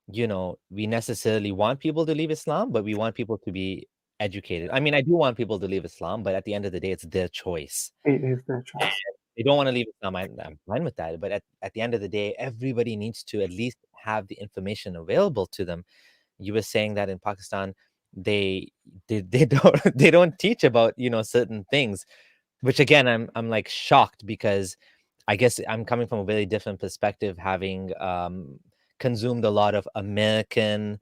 we necessarily want people to leave Islam, but we want people to be educated. I mean, I do want people to leave Islam, but at the end of the day, it's their choice. It is their And choice. they don't want to leave Islam. I'm fine with that. But at the end of the day, everybody needs to at least have the information available to them. You were saying that in Pakistan, they don't they don't teach about certain things, which again I'm like shocked, because I guess I'm coming from a very different perspective, having consumed a lot of American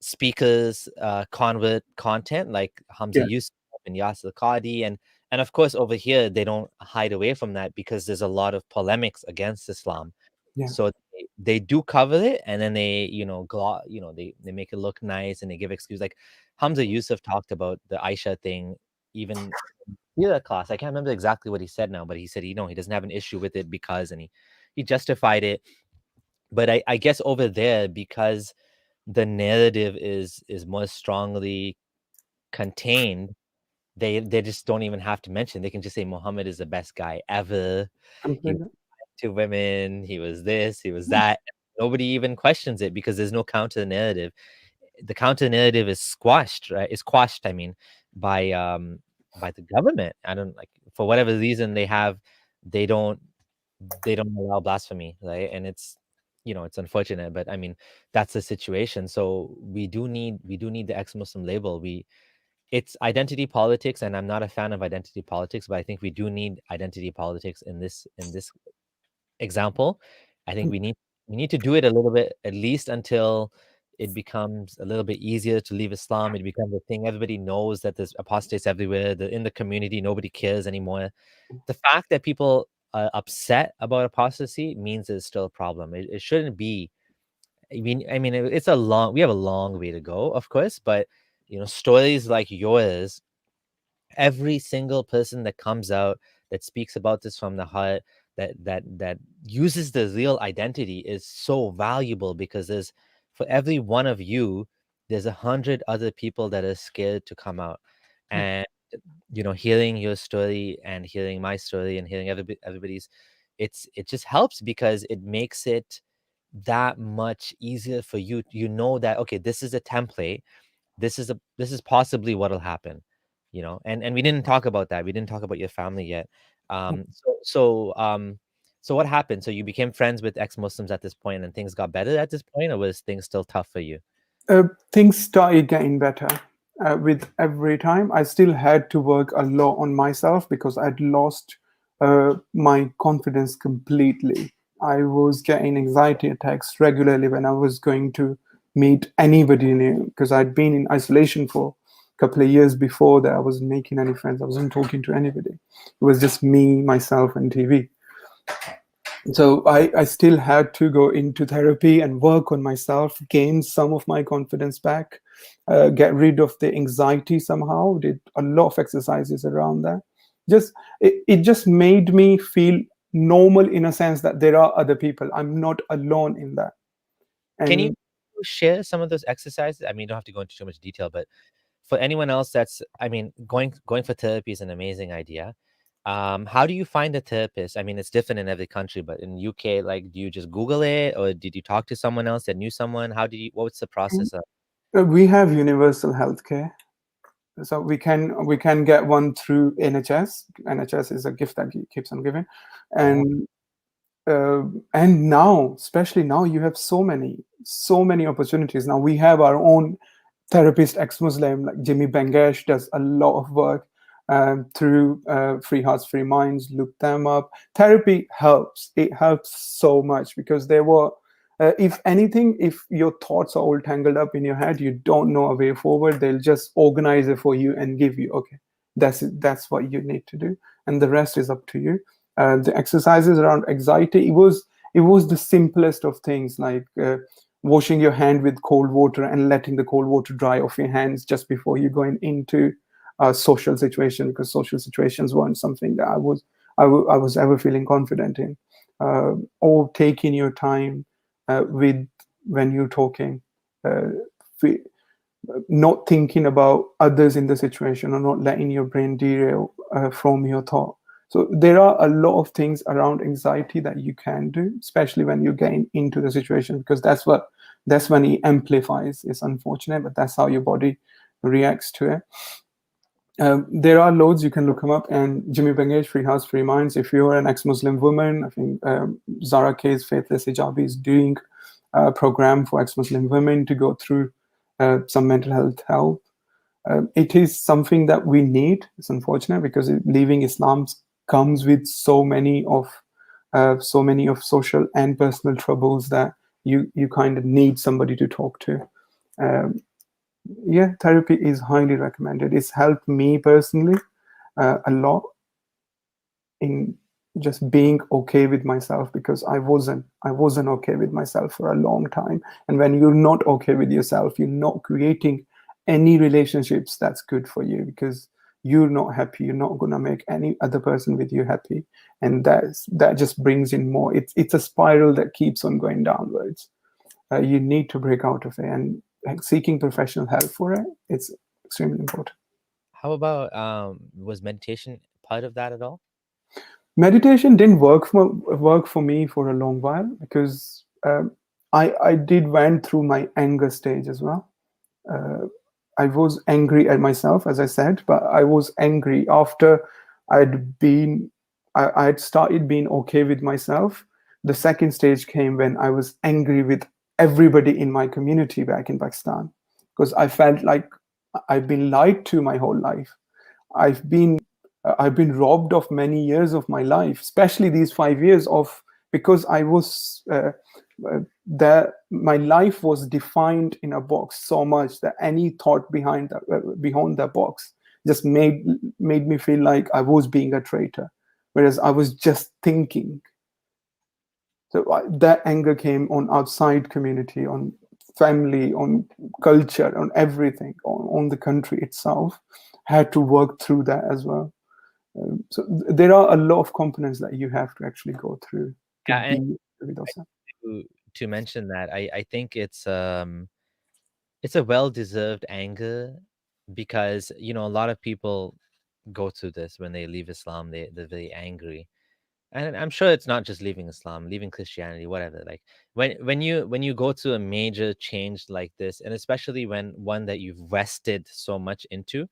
speakers convert content like Hamza Yeah, Yusuf and Yasser Qadi, and of course over here they don't hide away from that because there's a lot of polemics against Islam. yeah, So they do cover it, and then they they make it look nice, and they give excuse, like Hamza Yusuf talked about the Aisha thing, even class. I can't remember exactly what he said now, but he said he doesn't have an issue with it because, and he justified it. But I guess over there, because the narrative is more strongly contained, they just don't even have to mention. They can just say Muhammad is the best guy ever. He was completely. to women, he was this, he was that. Nobody even questions it because there's no counter narrative. The counter narrative is squashed, right? Is quashed, I mean, by the government. I don't like, for whatever reason they don't they don't allow blasphemy, right? And it's unfortunate, but I mean that's the situation. So we do need the ex-Muslim label. It's identity politics, and I'm not a fan of identity politics, but I think we do need identity politics in this example. I think we need to do it a little bit, at least until it becomes a little bit easier to leave Islam. It becomes a thing. Everybody knows that there's apostates everywhere. In the community, nobody cares anymore. The fact that people are upset about apostasy means there's still a problem. It shouldn't be. I mean, we have a long way to go, of course, but stories like yours, every single person that comes out that speaks about this from the heart, that uses the real identity, is so valuable, because there's for every one of you there's 100 other people that are scared to come out. Yeah. And hearing your story and hearing my story and hearing everybody's, it just helps, because it makes it that much easier for you. You know that, okay, this is a template, this is possibly what'll happen. And we didn't talk about that. We didn't talk about your family yet. So what happened? So you became friends with ex-Muslims at this point, and things got better at this point, or was things still tough for you? Things started getting better with every time. I still had to work a lot on myself because I'd lost my confidence completely. I was getting anxiety attacks regularly when I was going to meet anybody new because I'd been in isolation for a couple of years before that. I wasn't making any friends. I wasn't talking to anybody. It was just me, myself, and TV. So I still had to go into therapy and work on myself, gain some of my confidence back, get rid of the anxiety somehow. Did a lot of exercises around that. It just made me feel normal in a sense that there are other people. I'm not alone in that. Can you And share some of those exercises? I mean, you don't have to go into too much detail, but for anyone else, I mean, going for therapy is an amazing idea. How do you find a therapist? I mean, it's different in every country, but in UK, like, do you just Google it, or did you talk to someone else that knew someone? What's the process of? we have universal healthcare. So we can get one through NHS. NHS is a gift that keeps on giving, Oh, and and now, especially now, you have so many opportunities. Now we have our own therapist, ex-Muslim, like Jimmy Bengesh does a lot of work through Free Hearts, Free Minds. Look them up. Therapy helps. It helps so much because there were, if anything, if your thoughts are all tangled up in your head, you don't know a way forward. They'll just organize it for you and give you, okay, that's it, that's what you need to do, and the rest is up to you. The exercises around anxiety, it was the simplest of things, like washing your hand with cold water and letting the cold water dry off your hands just before you going into a social situation, because social situations weren't something that I was ever feeling confident in. Or taking your time with when you're talking, uh, not thinking about others in the situation, or not letting your brain derail from your thought. So there are a lot of things around anxiety that you can do, especially when you get into the situation, because that's when it amplifies. It's unfortunate, but that's how your body reacts to it. There are loads, you can look them up. And Jimmy Bengesh, Free House, Free Minds. If you're an ex-Muslim woman, I think Zara K's Faithless Hijabi is doing a program for ex-Muslim women to go through some mental health help. It is something that we need. It's unfortunate because leaving Islam comes with so many of social and personal troubles that you kind of need somebody to talk to. Um, yeah, therapy is highly recommended. It's helped me personally a lot in just being okay with myself, because I wasn't okay with myself for a long time. And when you're not okay with yourself, you're not creating any relationships that's good for you, because you're not happy. You're not going to make any other person with you happy, and that just brings in more. It's a spiral that keeps on going downwards. You need to break out of it, and like, seeking professional help for it, it's extremely important. How about was meditation part of that at all? Meditation didn't work for me for a long while, because I did went through my anger stage as well. uh, I was angry at myself, as I said, but I was angry after I'd been, I had started being okay with myself. The second stage came when I was angry with everybody in my community back in Pakistan, because I felt like I've been lied to my whole life. I've been I've been robbed of many years of my life, especially these 5 years of, because I was that my life was defined in a box so much that any thought behind that box just made me feel like I was being a traitor, whereas I was just thinking. So that anger came on outside community, on family, on culture, on everything, on the country itself. Had to work through that as well. So there are a lot of components that you have to actually go through to Yeah, and be with those. to mention that, I think it's a well-deserved anger because a lot of people go through this when they leave Islam. They're very angry, and I'm sure it's not just leaving Islam, leaving Christianity, whatever. Like when you go through a major change like this, and especially when one that you've vested so much into,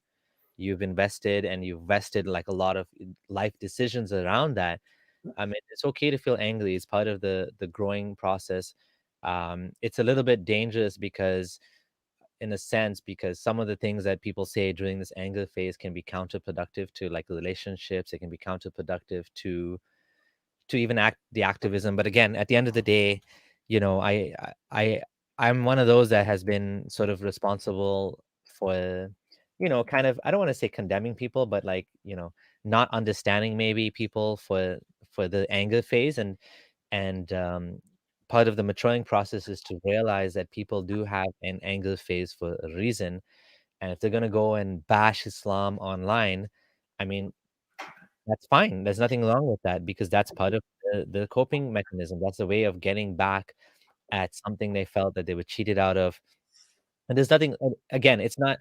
you've invested and you've vested like a lot of life decisions around that. I mean, it's okay to feel angry. It's part of the growing process. It's a little bit dangerous because, in a sense, because some of the things that people say during this anger phase can be counterproductive to like relationships. It can be counterproductive to even the activism. But again, at the end of the day, you know, I I I- I'm one of those that has been sort of responsible for, kind of, I don't want to say condemning people, but like, not understanding maybe people for the anger phase. And part of the maturing process is to realize that people do have an anger phase for a reason. And if they're going to go and bash Islam online, I mean, that's fine. There's nothing wrong with that because that's part of the coping mechanism. That's a way of getting back at something they felt that they were cheated out of. And there's nothing, again, it's not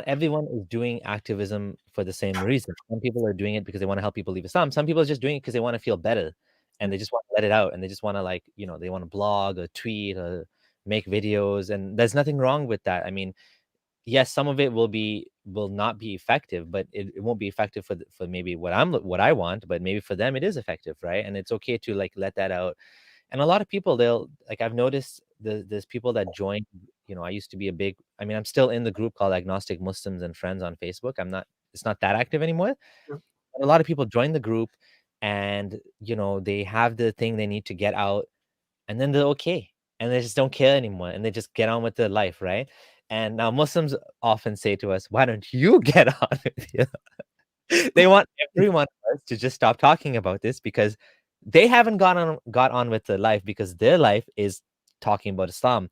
everyone is doing activism for the same reason. Some people are doing it because they want to help people leave Islam. Some people are just doing it because they want to feel better and they just want to let it out and they just want to, like, they want to blog or tweet or make videos. And there's nothing wrong with that. I mean, yes, some of it will not be effective, but it won't be effective for maybe what I want, but maybe for them it is effective, right? And it's okay to like let that out. And a lot of people, they'll like, I've noticed there's people that join, I used to be a big, I mean, I'm still in the group called Agnostic Muslims and Friends on Facebook. It's not that active anymore. But a lot of people join the group and, they have the thing they need to get out, and then they're okay. And they just don't care anymore. And they just get on with their life, right? And now Muslims often say to us, why don't you get on with your they want everyone else to just stop talking about this because they haven't got on with their life, because their life is talking about Islam.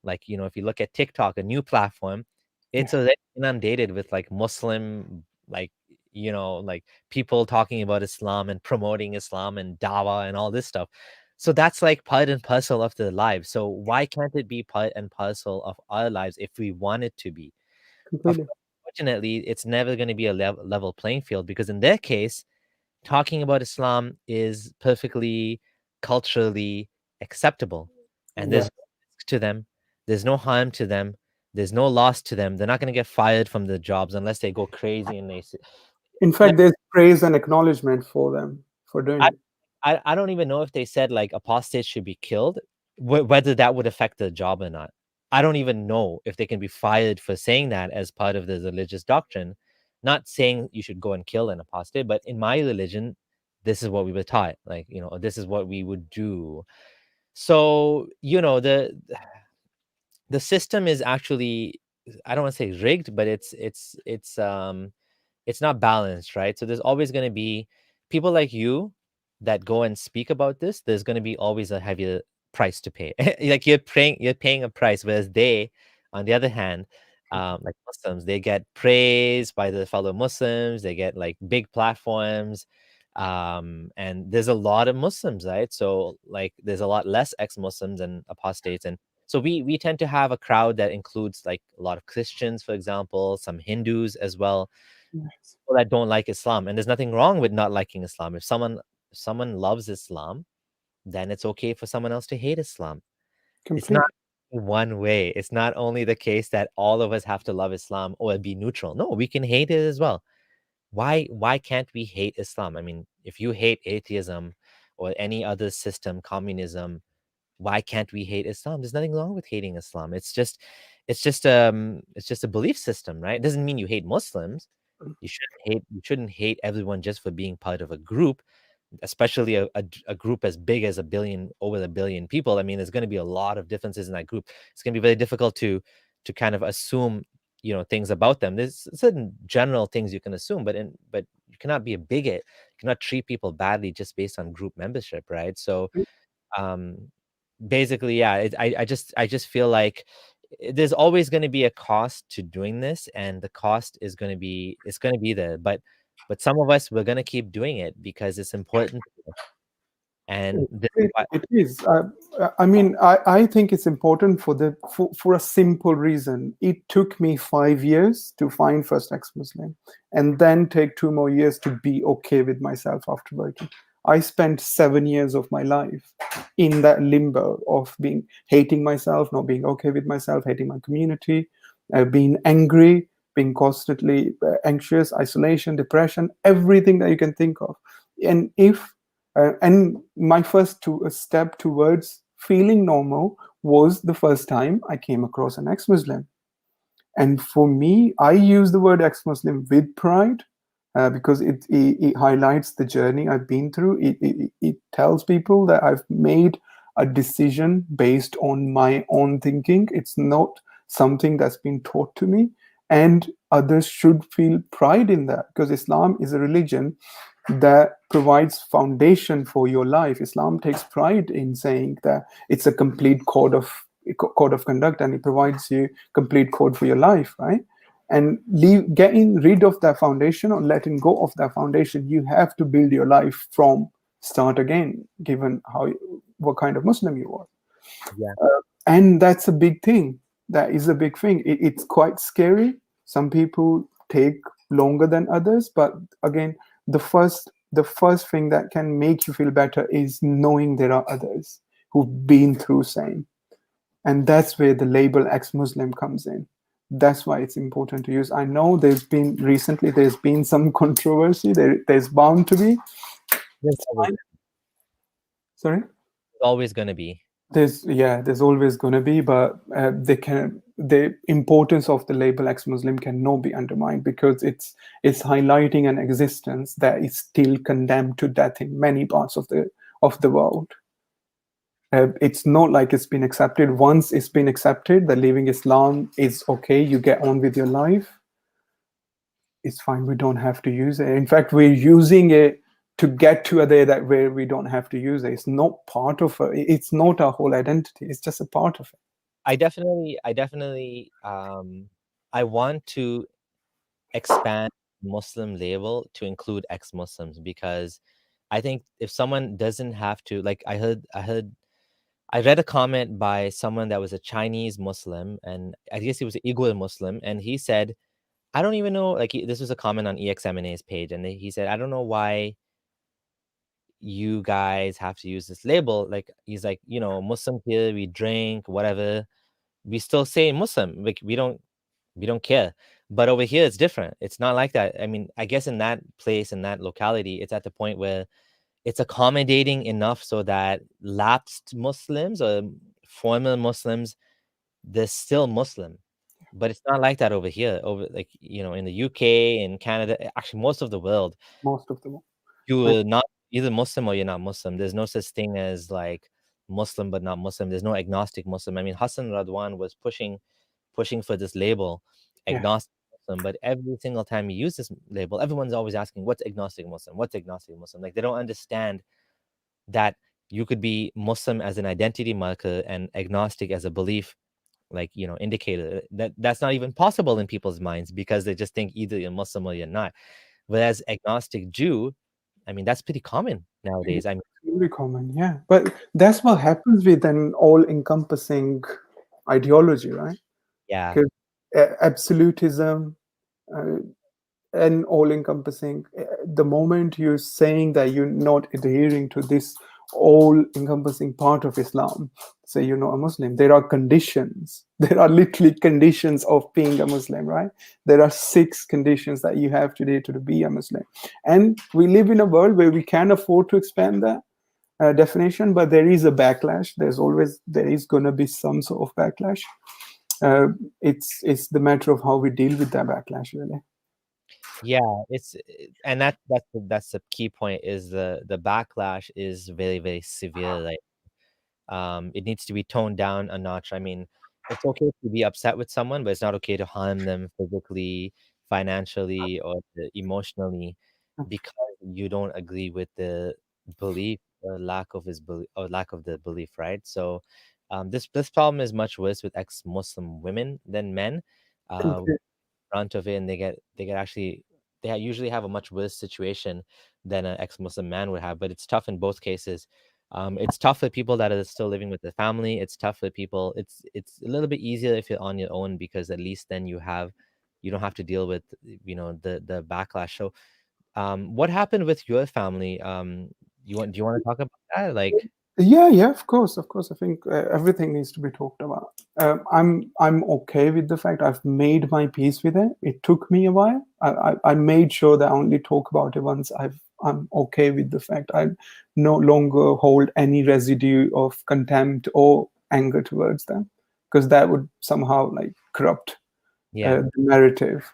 Like, if you look at TikTok, a new platform, it's Yeah, already inundated with like Muslim, like, like people talking about Islam and promoting Islam and dawah and all this stuff. So that's like part and parcel of their lives. So why can't it be part and parcel of our lives if we want it to be? Of completely. course, unfortunately, it's never going to be a level playing field, because in their case, talking about Islam is perfectly culturally acceptable, and there's Yeah. no risk to them, there's no harm to them, there's no loss to them. They're not going to get fired from their jobs unless they go crazy and In like fact, there's praise and acknowledgement for them for doing I, it. I don't even know if they said like apostates should be killed, whether that would affect their job or not. I don't even know if they can be fired for saying that as part of the religious doctrine. Not saying you should go and kill an apostate, but in my religion, this is what we were taught. Like, this is what we would do. So, the system is actually, I don't want to say rigged, but it's not balanced, right? So there's always going to be people like you that go and speak about this. There's going to be always a heavier price to pay. Like you're paying a price, whereas they, on the other hand, like Muslims, they get praised by the fellow Muslims. They get like big platforms, and there's a lot of Muslims, right? So like there's a lot less ex-Muslims and apostates, and so we tend to have a crowd that includes like a lot of Christians, for example, some Hindus as well, Yes, people that don't like Islam. And there's nothing wrong with not liking Islam. If someone loves Islam, then it's okay for someone else to hate Islam. It's not completely. one way. It's not only the case that all of us have to love Islam or be neutral. No, we can hate it as well. Why can't we hate Islam? I mean, if you hate atheism or any other system, communism, why can't we hate Islam? There's nothing wrong with hating Islam. It's just a belief system, right? It doesn't mean you hate Muslims. You shouldn't hate everyone just for being part of a group, especially a group as big as over a billion people. I mean, there's going to be a lot of differences in that group. It's going to be very difficult to kind of assume, things about them. There's certain general things you can assume, but you cannot be a bigot. You cannot treat people badly just based on group membership, right? So um basically, yeah, I just feel like there's always going to be a cost to doing this, and the cost is going to be it's going to be there, but some of us, we're going to keep doing it because it's important to us. And this is why. It is. I mean, I think it's important for a simple reason. It took me 5 years to find first ex-Muslim, and then take 2 more years to be okay with myself after working. I spent 7 years of my life in that limbo of being hating myself, not being okay with myself, hating my community, being angry, being constantly anxious, isolation, depression, everything that you can think of. And my first step towards feeling normal was the first time I came across an ex-Muslim. And for me, I use the word ex-Muslim with pride, because it highlights the journey I've been through. It tells people that I've made a decision based on my own thinking. It's not something that's been taught to me. And others should feel pride in that, because Islam is a religion that provides foundation for your life. Islam takes pride in saying that it's a complete code of conduct, and it provides you complete code for your life, right? And getting rid of that foundation or letting go of that foundation, you have to build your life from start again, given what kind of Muslim you are. Yeah. And that's a big thing. That is a big thing. It's quite scary. Some people take longer than others, but again, the first thing that can make you feel better is knowing there are others who've been through same. And that's where the label ex-Muslim comes in. That's why it's important to use. I know there's been some controversy. There's bound to be. There's It's always, fine. Sorry. always going to be. There's always going to be, but the importance of the label ex-Muslim cannot be undermined, because it's highlighting an existence that is still condemned to death in many parts of the world. It's not like it's been accepted. Once it's been accepted that leaving Islam is okay, you get on with your life, it's fine. We don't have to use it. In fact, we're using it to get to a day that where we don't have to use it. It's not part of it. It's not our whole identity. It's just a part of it. I want to expand Muslim label to include ex-Muslims, because I think if someone doesn't have to, like I read a comment by someone that was a Chinese Muslim, and I guess he was an Uyghur Muslim, and he said, I don't even know, like this was a comment on EXMNA's page, and he said, I don't know why you guys have to use this label. Like, he's like, Muslim here, we drink, whatever. We still say Muslim. Like, we don't care. But over here, it's different. It's not like that. I mean, I guess in that place, in that locality, it's at the point where it's accommodating enough so that lapsed Muslims or former Muslims, they're still Muslim. But it's not like that over here. Over, like, in the UK, in Canada, actually most of the world, Most of them. you Like, are not either Muslim or you're not Muslim. There's no such thing as like Muslim but not Muslim. There's no agnostic Muslim. I mean, Hassan Radwan was pushing for this label, yeah, agnostic Muslim, but every single time you use this label, everyone's always asking, what's agnostic Muslim? What's agnostic Muslim? Like, they don't understand that you could be Muslim as an identity marker and agnostic as a belief, like, indicator. That's not even possible in people's minds, because they just think either you're Muslim or you're not. Whereas agnostic Jew, I mean, that's pretty common nowadays. I mean, really common. Yeah, but that's what happens with an all-encompassing ideology, right? yeah, Because absolutism, uh, and all-encompassing, the moment you're saying that you're not adhering to this all-encompassing part of Islam, say you're not a Muslim, there are conditions. There are literally conditions of being a Muslim, right? There are 6 conditions that you have today to be a Muslim, and we live in a world where we can afford to expand that definition, but there is a backlash. There is going to be some sort of backlash. uh, it's the matter of how we deal with that backlash, really. yeah, and that's the key point, is the backlash is very, very severe. Like, it needs to be toned down a notch. I mean, it's okay to be upset with someone, but it's not okay to harm them physically, financially, or emotionally, because you don't agree with the belief or lack of his belief, or lack of the belief, right? So, this problem is much worse with ex-Muslim women than men. Uh, Okay. Front of it, and they get actually, usually have a much worse situation than an ex-Muslim man would have. But it's tough in both cases. It's tough for people that are still living with their family. It's tough for people. It's a little bit easier if you're on your own, because at least then you don't have to deal with the backlash. So, what happened with your family? Do you want to talk about that? Like, Yeah, of course. I think everything needs to be talked about. I'm okay with the fact I've made my peace with it. It took me a while. I made sure that I only talk about it once I'm okay with the fact I no longer hold any residue of contempt or anger towards them, because that would somehow like corrupt yeah, the narrative.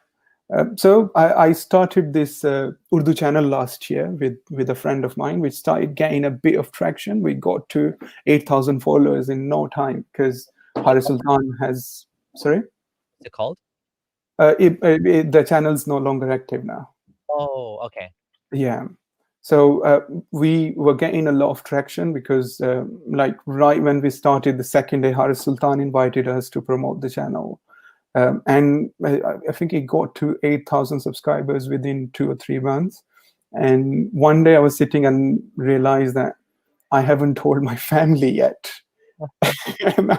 So I started this Urdu channel last year with a friend of mine, which started getting a bit of traction. We got to 8,000 followers in no time, because Haris Sultan has. Sorry, what's it called? the channel's no longer active now. Oh, okay. Yeah. So we were getting a lot of traction, because like right when we started, the second day Haris Sultan invited us to promote the channel. And I think it got to 8,000 subscribers within 2 or 3 months. And one day I was sitting and realized that I haven't told my family yet. And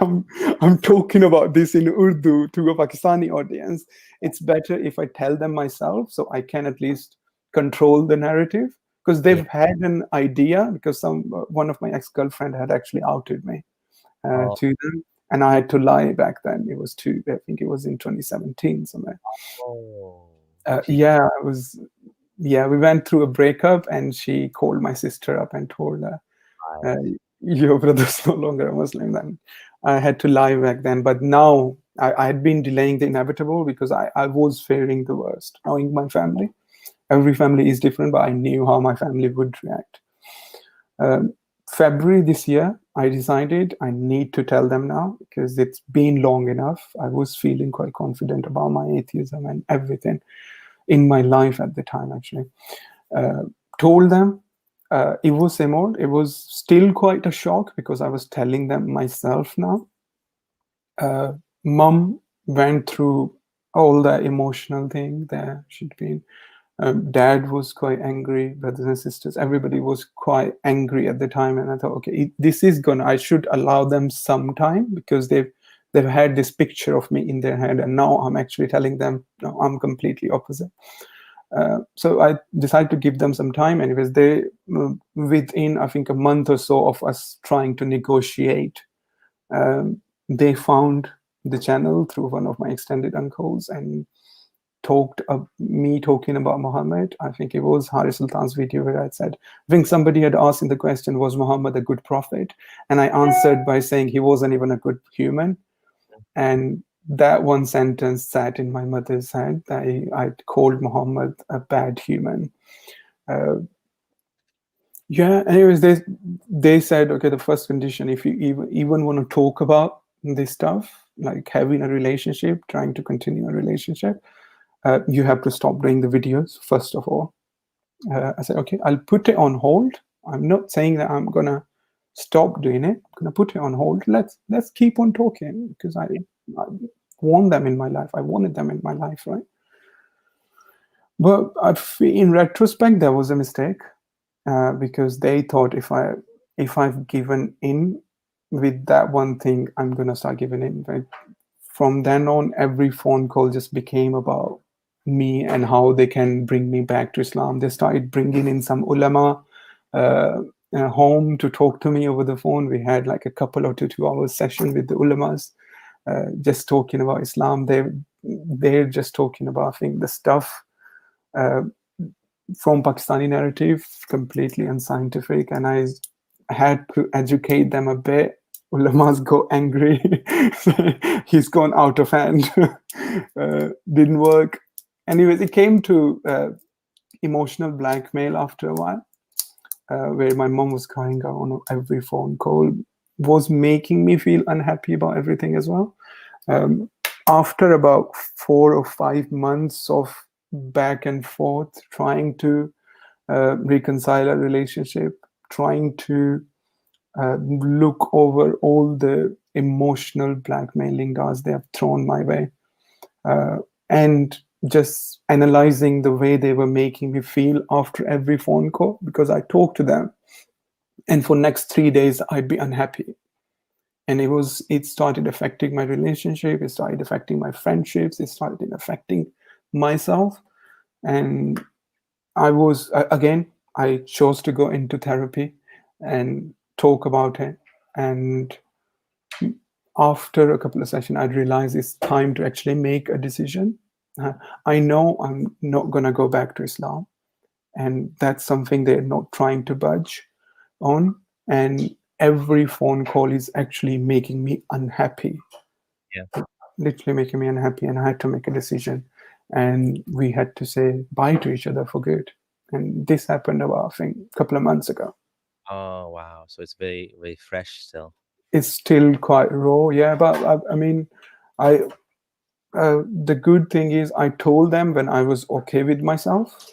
I'm talking about this in Urdu to a Pakistani audience. It's better if I tell them myself, so I can at least control the narrative, because Yeah. they've had an idea, because one of my ex-girlfriend had actually outed me Oh, to them. and I had to lie back then. It was too. I think it was in 2017 somewhere. Oh, she Yeah, I was. Yeah, we went through a breakup, and she called my sister up and told her, cried. uh, "Your brother's no longer a Muslim." Then I had to lie back then, but now I had been delaying the inevitable because I was fearing the worst, knowing my family. Every family is different, but I knew how my family would react. Um, February this year, I decided I need to tell them now because it's been long enough. I was feeling quite confident about my atheism and everything in my life at the time, actually. Uh, Told them it was same old. It was still quite a shock because I was telling them myself now. Uh, Mum went through all the emotional thing there. She'd been dad was quite angry, brothers and sisters, everybody was quite angry at the time. And I thought, okay, this is gonna, I should allow them some time because they've had this picture of me in their head, and now I'm actually telling them, no, I'm completely opposite. So I decided to give them some time. Anyways, they within I think a month or so of us trying to negotiate, they found the channel through one of my extended uncles and talked me talking about Muhammad. I think it was Hari Sultan's video where I said, I think somebody had asked in the question, was Muhammad a good prophet? And I answered by saying he wasn't even a good human. And that one sentence sat in my mother's head that I called Muhammad a bad human. Uh, yeah, anyways, they said, okay, the first condition, if you even want to talk about this stuff, like having a relationship, trying to continue a relationship, you have to stop doing the videos first of all. I said, okay, I'll put it on hold. I'm not saying that I'm gonna stop doing it. I'm gonna put it on hold. Let's keep on talking because I want them in my life. I wanted them in my life, right? But in retrospect, that was a mistake because they thought if I've given in with that one thing, I'm gonna start giving in. Right? From then on, every phone call just became about me and how they can bring me back to Islam. They started bringing in some ulama home to talk to me over the phone. We had like a couple or 2 hours session with the ulamas, just talking about Islam. They're just talking about I think the stuff uh, from Pakistani narrative, completely unscientific, and I had to educate them a bit. Ulamas go angry. He's gone out of hand. Didn't work. Anyways, it came to emotional blackmail after a while, where my mom was crying out on every phone call, was making me feel unhappy about everything as well. Um, After about 4 or 5 months of back and forth, trying to reconcile a relationship, trying to look over all the emotional blackmailing darts they have thrown my way, and just analyzing the way they were making me feel after every phone call because I talked to them, and for next 3 days I'd be unhappy, and it started affecting my relationship, it started affecting my friendships, it started affecting myself, and I chose to go into therapy and talk about it. And after a couple of sessions, I realized it's time to actually make a decision. I know I'm not going to go back to Islam. And that's something they're not trying to budge on. And every phone call is actually making me unhappy, Yeah. literally making me unhappy. And I had to make a decision. And we had to say bye to each other for good. And this happened about, I think, a couple of months ago. Oh, wow. So it's very, very fresh still. It's still quite raw, yeah. But I mean, I the good thing is I told them when I was okay with myself.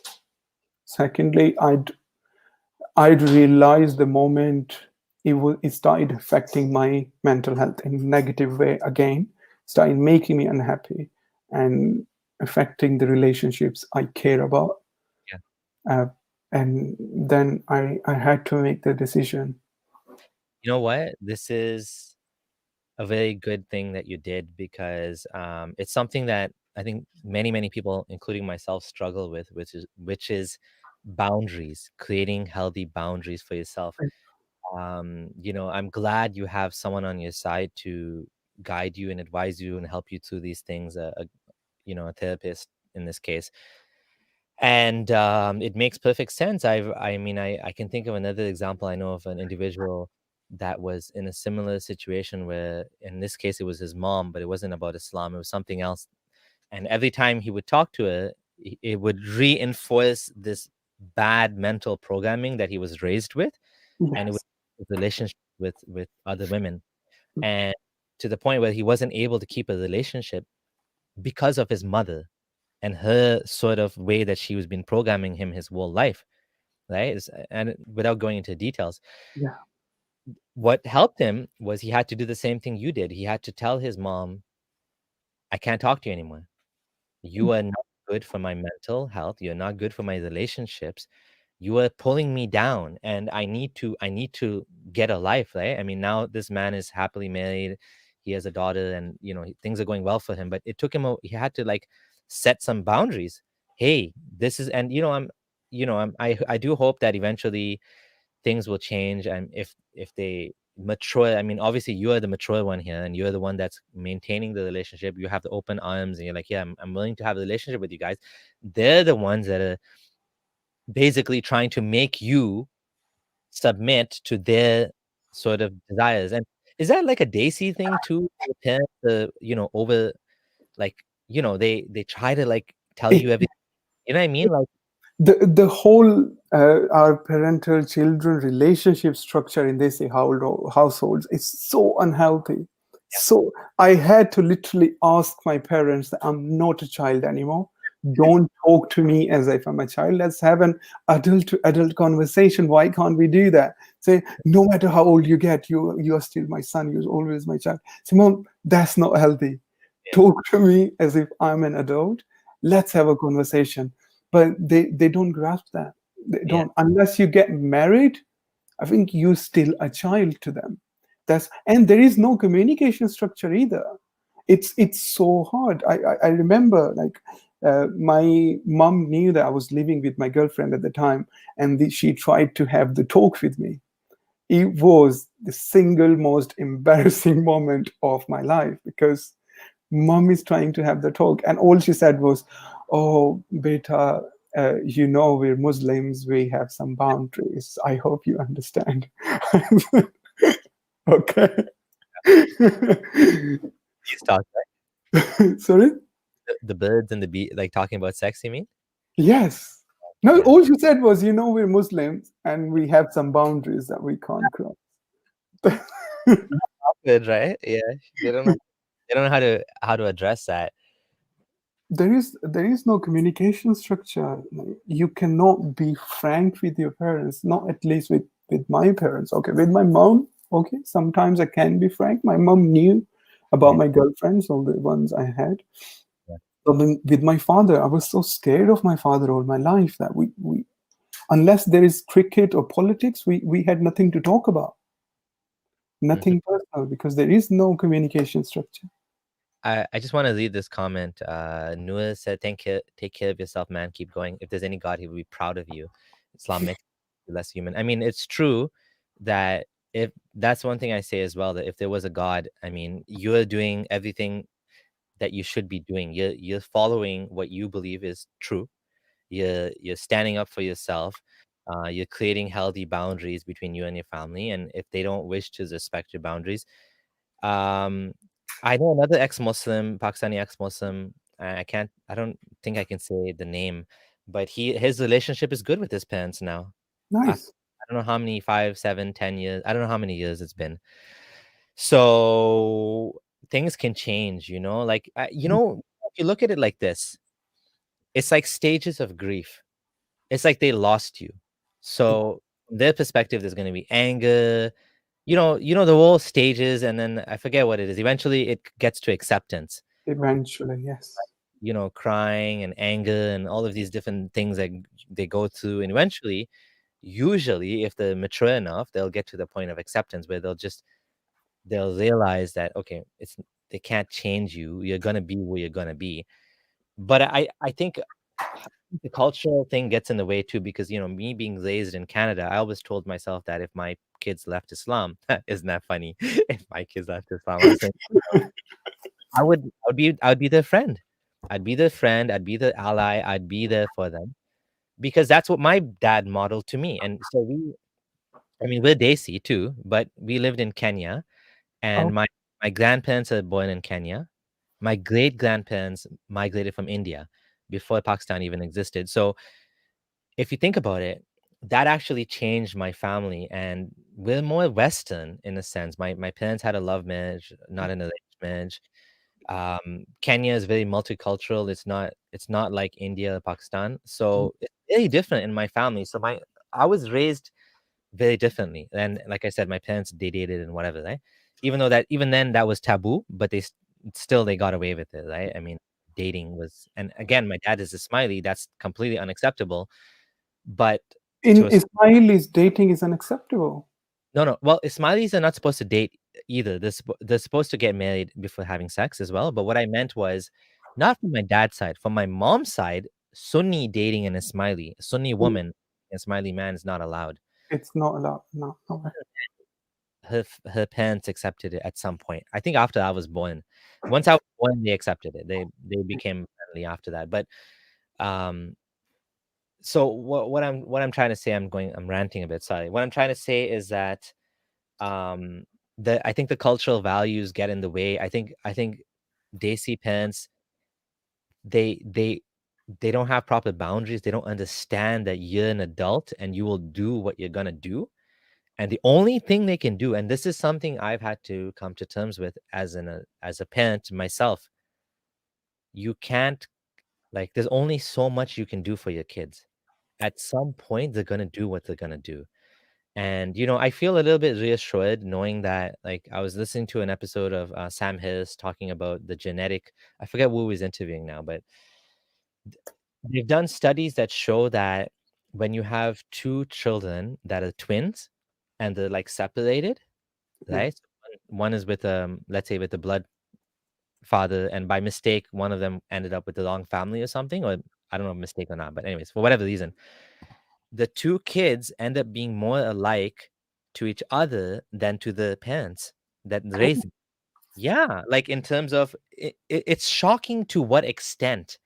Secondly, I'd realized the moment it started affecting my mental health in a negative way again, started making me unhappy and affecting the relationships I care about. Yeah. Uh, and then I had to make the decision. You know what? This is a very good thing that you did because it's something that I think many, many people, including myself, struggle with, which is boundaries, creating healthy boundaries for yourself. I'm glad you have someone on your side to guide you and advise you and help you through these things, a therapist in this case. And it makes perfect sense. I mean, I can think of another example. I know of an individual that was in a similar situation where, in this case, it was his mom, but it wasn't about Islam. It was something else. And every time he would talk to her, it would reinforce this bad mental programming that he was raised with, and it was Yes. his relationship with other women, and to the point where he wasn't able to keep a relationship because of his mother and her sort of way that she was been programming him his whole life, right? And without going into details, Yeah. what helped him was he had to do the same thing you did. He had to tell his mom, I can't talk to you anymore. You are not good for my mental health. You're not good for my relationships. You are pulling me down, and I need to get a life, right? I mean, now this man is happily married. He has a daughter, and things are going well for him. But it took him he had to like set some boundaries. Hey, this is, and I do hope that eventually things will change, and if they mature. I mean, obviously you are the mature one here, and you're the one that's maintaining the relationship. You have the open arms, and you're like, yeah, I'm willing to have a relationship with you guys. They're the ones that are basically trying to make you submit to their sort of desires. And is that like a Daisy thing too? The parents, over, like, they try to like tell you everything. You know what I mean? Like, The whole our parental children relationship structure in this households is so unhealthy. yeah, So I had to literally ask my parents that I'm not a child anymore. Don't talk to me as if I'm a child. Let's have an adult to adult conversation. Why can't we do that? Say, no matter how old you get, you are still my son. You're always my child. Say, mom, that's not healthy. yeah, Talk to me as if I'm an adult. Let's have a conversation. But they don't grasp that. They yeah, don't, unless you get married. I think you're still a child to them. That's, and there is no communication structure either. It's so hard. I remember, like, my mom knew that I was living with my girlfriend at the time, and she tried to have the talk with me. It was the single most embarrassing moment of my life, because mom is trying to have the talk, and all she said was, "Oh, beta, we're Muslims. We have some boundaries. I hope you understand." Okay. these talk, Sorry. the birds and the bee, like talking about sex, you mean? Yes. No, Yeah. all she said was, we're Muslims and we have some boundaries that we can't cross. Good, right? Yeah. They don't know how to address that. There is no communication structure. You cannot be frank with your parents, not at least with my parents. Okay, with my mom, okay, sometimes I can be frank. My mom knew about Yeah. my girlfriends, all the ones I had. Yeah. But then with my father, I was so scared of my father all my life that we unless there is cricket or politics, we had nothing to talk about, Mhm. nothing personal, because there is no communication structure. I just want to read this comment. Noor said, take care of yourself, man. Keep going. If there's any God, he will be proud of you. Islam makes you less human. I mean, it's true that if that's one thing I say as well, that if there was a God, I mean, you're doing everything that you should be doing. You're following what you believe is true. You're standing up for yourself. You're creating healthy boundaries between you and your family. And if they don't wish to respect your boundaries, um, I know another ex-Muslim, Pakistani ex-Muslim. I don't think I can say the name, but his relationship is good with his parents now. After, Nice. I don't know how many, 5, 7, 10 years. I don't know how many years it's been. So things can change, like, if you look at it like this, it's like stages of grief. It's like they lost you. So from their perspective, there's going to be anger, the whole stages, and then I forget what it is. Eventually, it gets to acceptance, Eventually, yes. crying and anger and all of these different things that they go through. And eventually, usually, if they're mature enough, they'll get to the point of acceptance where they'll realize that, okay, they can't change you. You're gonna be where you're gonna be. But I think the cultural thing gets in the way too, because me being raised in Canada, I always told myself that if my kids left Islam, isn't that funny? If my kids left Islam, I was saying I would be their friend. I'd be their friend. I'd be the ally. I'd be there for them because that's what my dad modeled to me. And so I mean, we're Desi too, but we lived in Kenya, and Oh, my grandparents are born in Kenya. My great grandparents migrated from India before Pakistan even existed. So if you think about it, that actually changed my family, and we're more Western in a sense. My parents had a love marriage, not an arranged marriage. Kenya is very multicultural. It's not like India or Pakistan. So it's very different in my family. So I was raised very differently. And like I said, my parents they dated and whatever, right? Even then that was taboo, but still they got away with it, right? I mean, dating was, and again, my dad is a smiley. That's completely unacceptable. But to in a Ismail, is dating is unacceptable. No, no. Well, Ismailis are not supposed to date either. They're supposed to get married before having sex as well. But what I meant was not from my dad's side. From my mom's side, Sunni dating an Ismaili, a Sunni woman, an Ismaili man is not allowed. It's not allowed. No, no way. Her parents accepted it at some point. I think after I was born. Once I was born, they accepted it. They became friendly after that. But um, so what I'm trying to say, I'm ranting a bit. Sorry. What I'm trying to say is that um I think the cultural values get in the way. I think Desi parents, they they they don't have proper boundaries. They don't understand that you're an adult and you will do what you're gonna do. And the only thing they can do, and this is something I've had to come to terms with as a parent myself, you can't, like, there's only so much you can do for your kids. At some point, they're gonna do what they're gonna do. And, I feel a little bit reassured knowing that, like, I was listening to an episode of Sam Harris talking about the genetic. I forget who he's interviewing now, but they've done studies that show that when you have two children that are twins and they're like separated, Yeah. right? So one is with, let's say, with the blood father, and by mistake, one of them ended up with the wrong family or something, or I don't know if mistake or not, but anyways, for whatever reason, the two kids end up being more alike to each other than to the parents that raised them. Yeah, like in terms of it's shocking to what extent,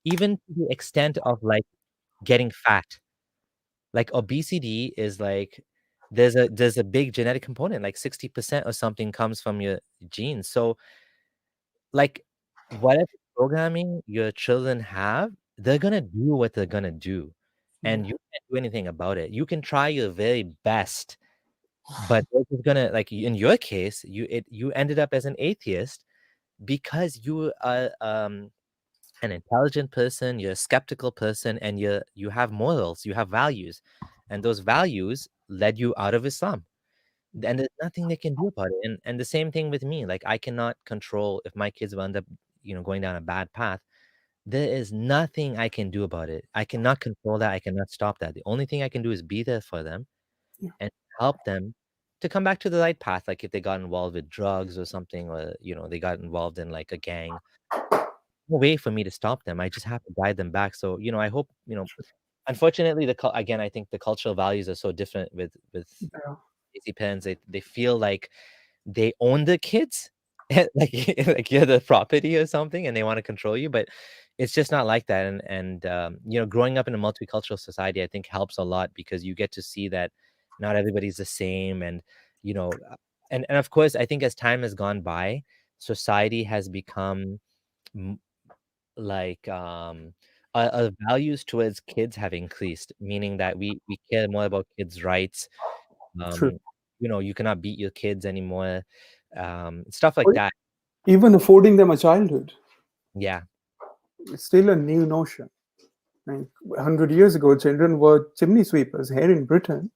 even to the extent of like getting fat. Like obesity is like there's a big genetic component, like 60% or something comes from your genes. So like whatever programming your children have, they're gonna do what they're gonna do. And Yeah. you can't do anything about it. You can try your very best, but this is gonna, like, in your case, you ended up as an atheist because you are an intelligent person, you're a skeptical person, and you have morals, you have values, and those values led you out of Islam. And there's nothing they can do about it. And the same thing with me. Like I cannot control if my kids will end up, going down a bad path. There is nothing I can do about it. I cannot control that. I cannot stop that. The only thing I can do is be there for them Yeah. and help them to come back to the right path. Like if they got involved with drugs or something, or they got involved in like a gang, no way for me to stop them. I just have to guide them back. So I hope, unfortunately, again, I think the cultural values are so different with Yeah. Desi parents. They feel like they own the kids, like like you're the property or something, and they want to control you. But it's just not like that. And growing up in a multicultural society, I think helps a lot because you get to see that not everybody's the same, and you know, uh, and of course, I think as time has gone by, society has become m- like our values towards kids have increased, meaning that we care more about kids' rights. True. um you cannot beat your kids anymore, stuff like that. Even affording them a childhood Yeah. is still a new notion. Like 100 years ago, children were chimney sweepers here in Britain.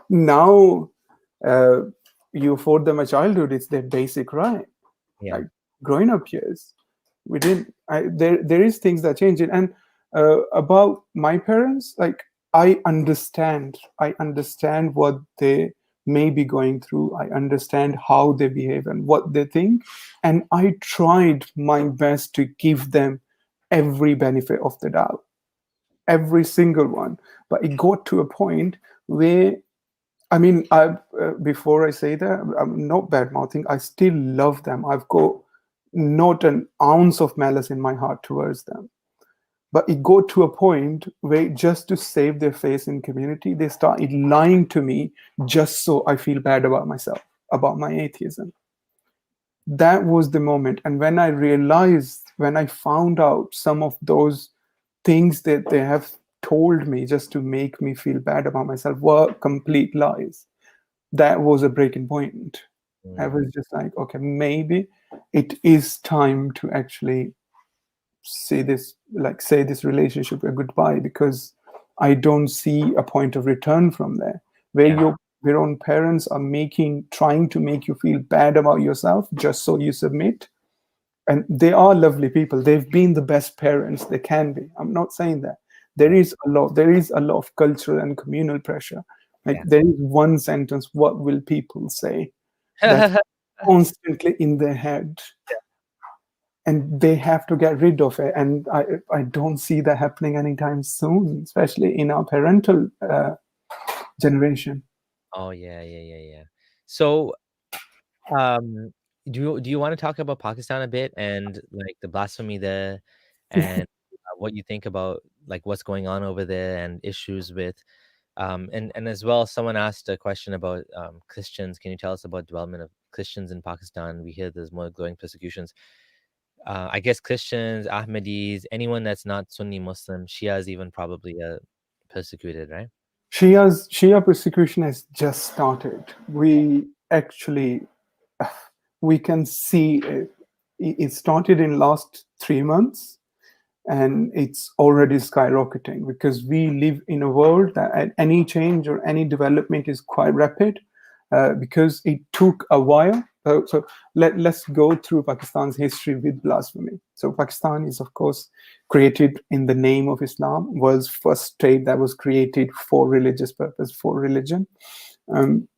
Now, uh, you afford them a childhood; it's their basic right. Yeah. Like growing up years, we didn't. There is things that change it. And about my parents, like I understand what they may be going through. I understand how they behave and what they think, and I tried my best to give them every benefit of the doubt, every single one. But it got to a point where, I mean, before I say that, I'm not bad mouthing. I still love them. I've got not an ounce of malice in my heart towards them. But it got to a point where, just to save their face in community, they started lying to me just so I feel bad about myself, about my atheism. That was the moment. And when I realized, when I found out some of those things that they have told me just to make me feel bad about myself were complete lies, that was a breaking point. I Mm. was just like, okay, maybe it is time to actually say this relationship a goodbye, because I don't see a point of return from there, where Yeah. your own parents are trying to make you feel bad about yourself just so you submit. And they are lovely people. They've been the best parents they can be. I'm not saying that. There Yeah. is a lot of cultural and communal pressure. Like, Yeah. there is one sentence, "What will people say?" That's constantly in their head, and they have to get rid of it. And I don't see that happening anytime soon, especially in our parental generation. Oh yeah, yeah, yeah, yeah. So, um, do you want to talk about Pakistan a bit and like the blasphemy there, and what you think about like what's going on over there and issues with, and as well, someone asked a question about Christians. Can you tell us about development of Christians in Pakistan? We hear there's more growing persecutions. I guess Christians, Ahmadis, anyone that's not Sunni Muslim, Shias even probably persecuted, right? Shia persecution has just started. We actually, we can see it. It started in last 3 months, and it's already skyrocketing, because we live in a world that any change or any development is quite rapid, because it took a while. So let's go through Pakistan's history with blasphemy. So Pakistan is, of course, created in the name of Islam, world's first state that was created for religious purpose, for religion. Um,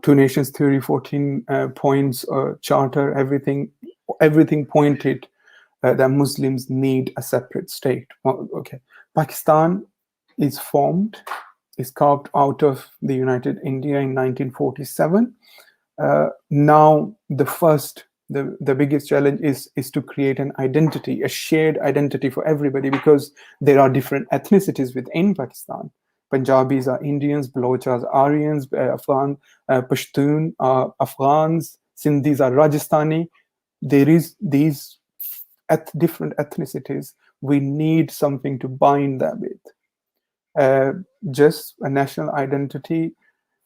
Two nations theory, 14 points, charter, everything pointed that Muslims need a separate state. Well, okay, Pakistan is carved out of the United India in 1947. Now the biggest challenge is to create an identity, a shared identity for everybody, because there are different ethnicities within Pakistan. Punjabis are Indians, Baloch are Aryans, Afghan, Pashtun are Afghans, Sindhis are Rajasthani. There is these different ethnicities. We need something to bind them with. Just a national identity,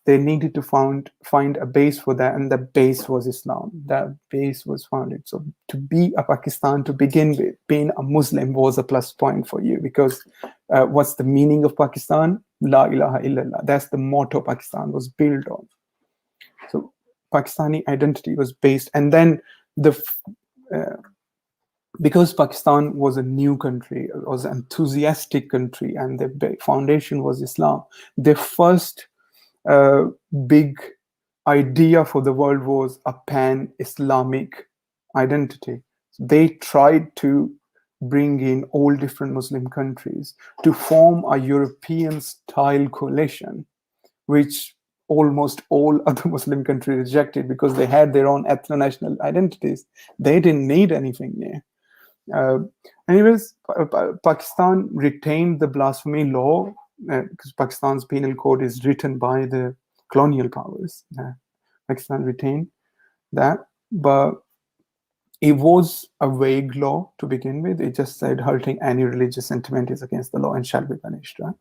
they needed to find a base for that, and the base was Islam. That base was founded. So to be a Pakistan to begin with, being a Muslim was a plus point for you, because what's the meaning of Pakistan? La ilaha illallah. That's the motto Pakistan was built on. So Pakistani identity was based, and then because Pakistan was a new country, it was an enthusiastic country, and the foundation was Islam. The first big idea for the world was a pan-Islamic identity. They tried to bring in all different Muslim countries to form a European-style coalition, which almost all other Muslim countries rejected, because they had their own ethno-national identities. They didn't need anything new. Anyways, Pakistan retained the blasphemy law, because Pakistan's penal code is written by the colonial powers. Pakistan retained that, but it was a vague law to begin with. It just said hurting any religious sentiment is against the law and shall be punished. Right?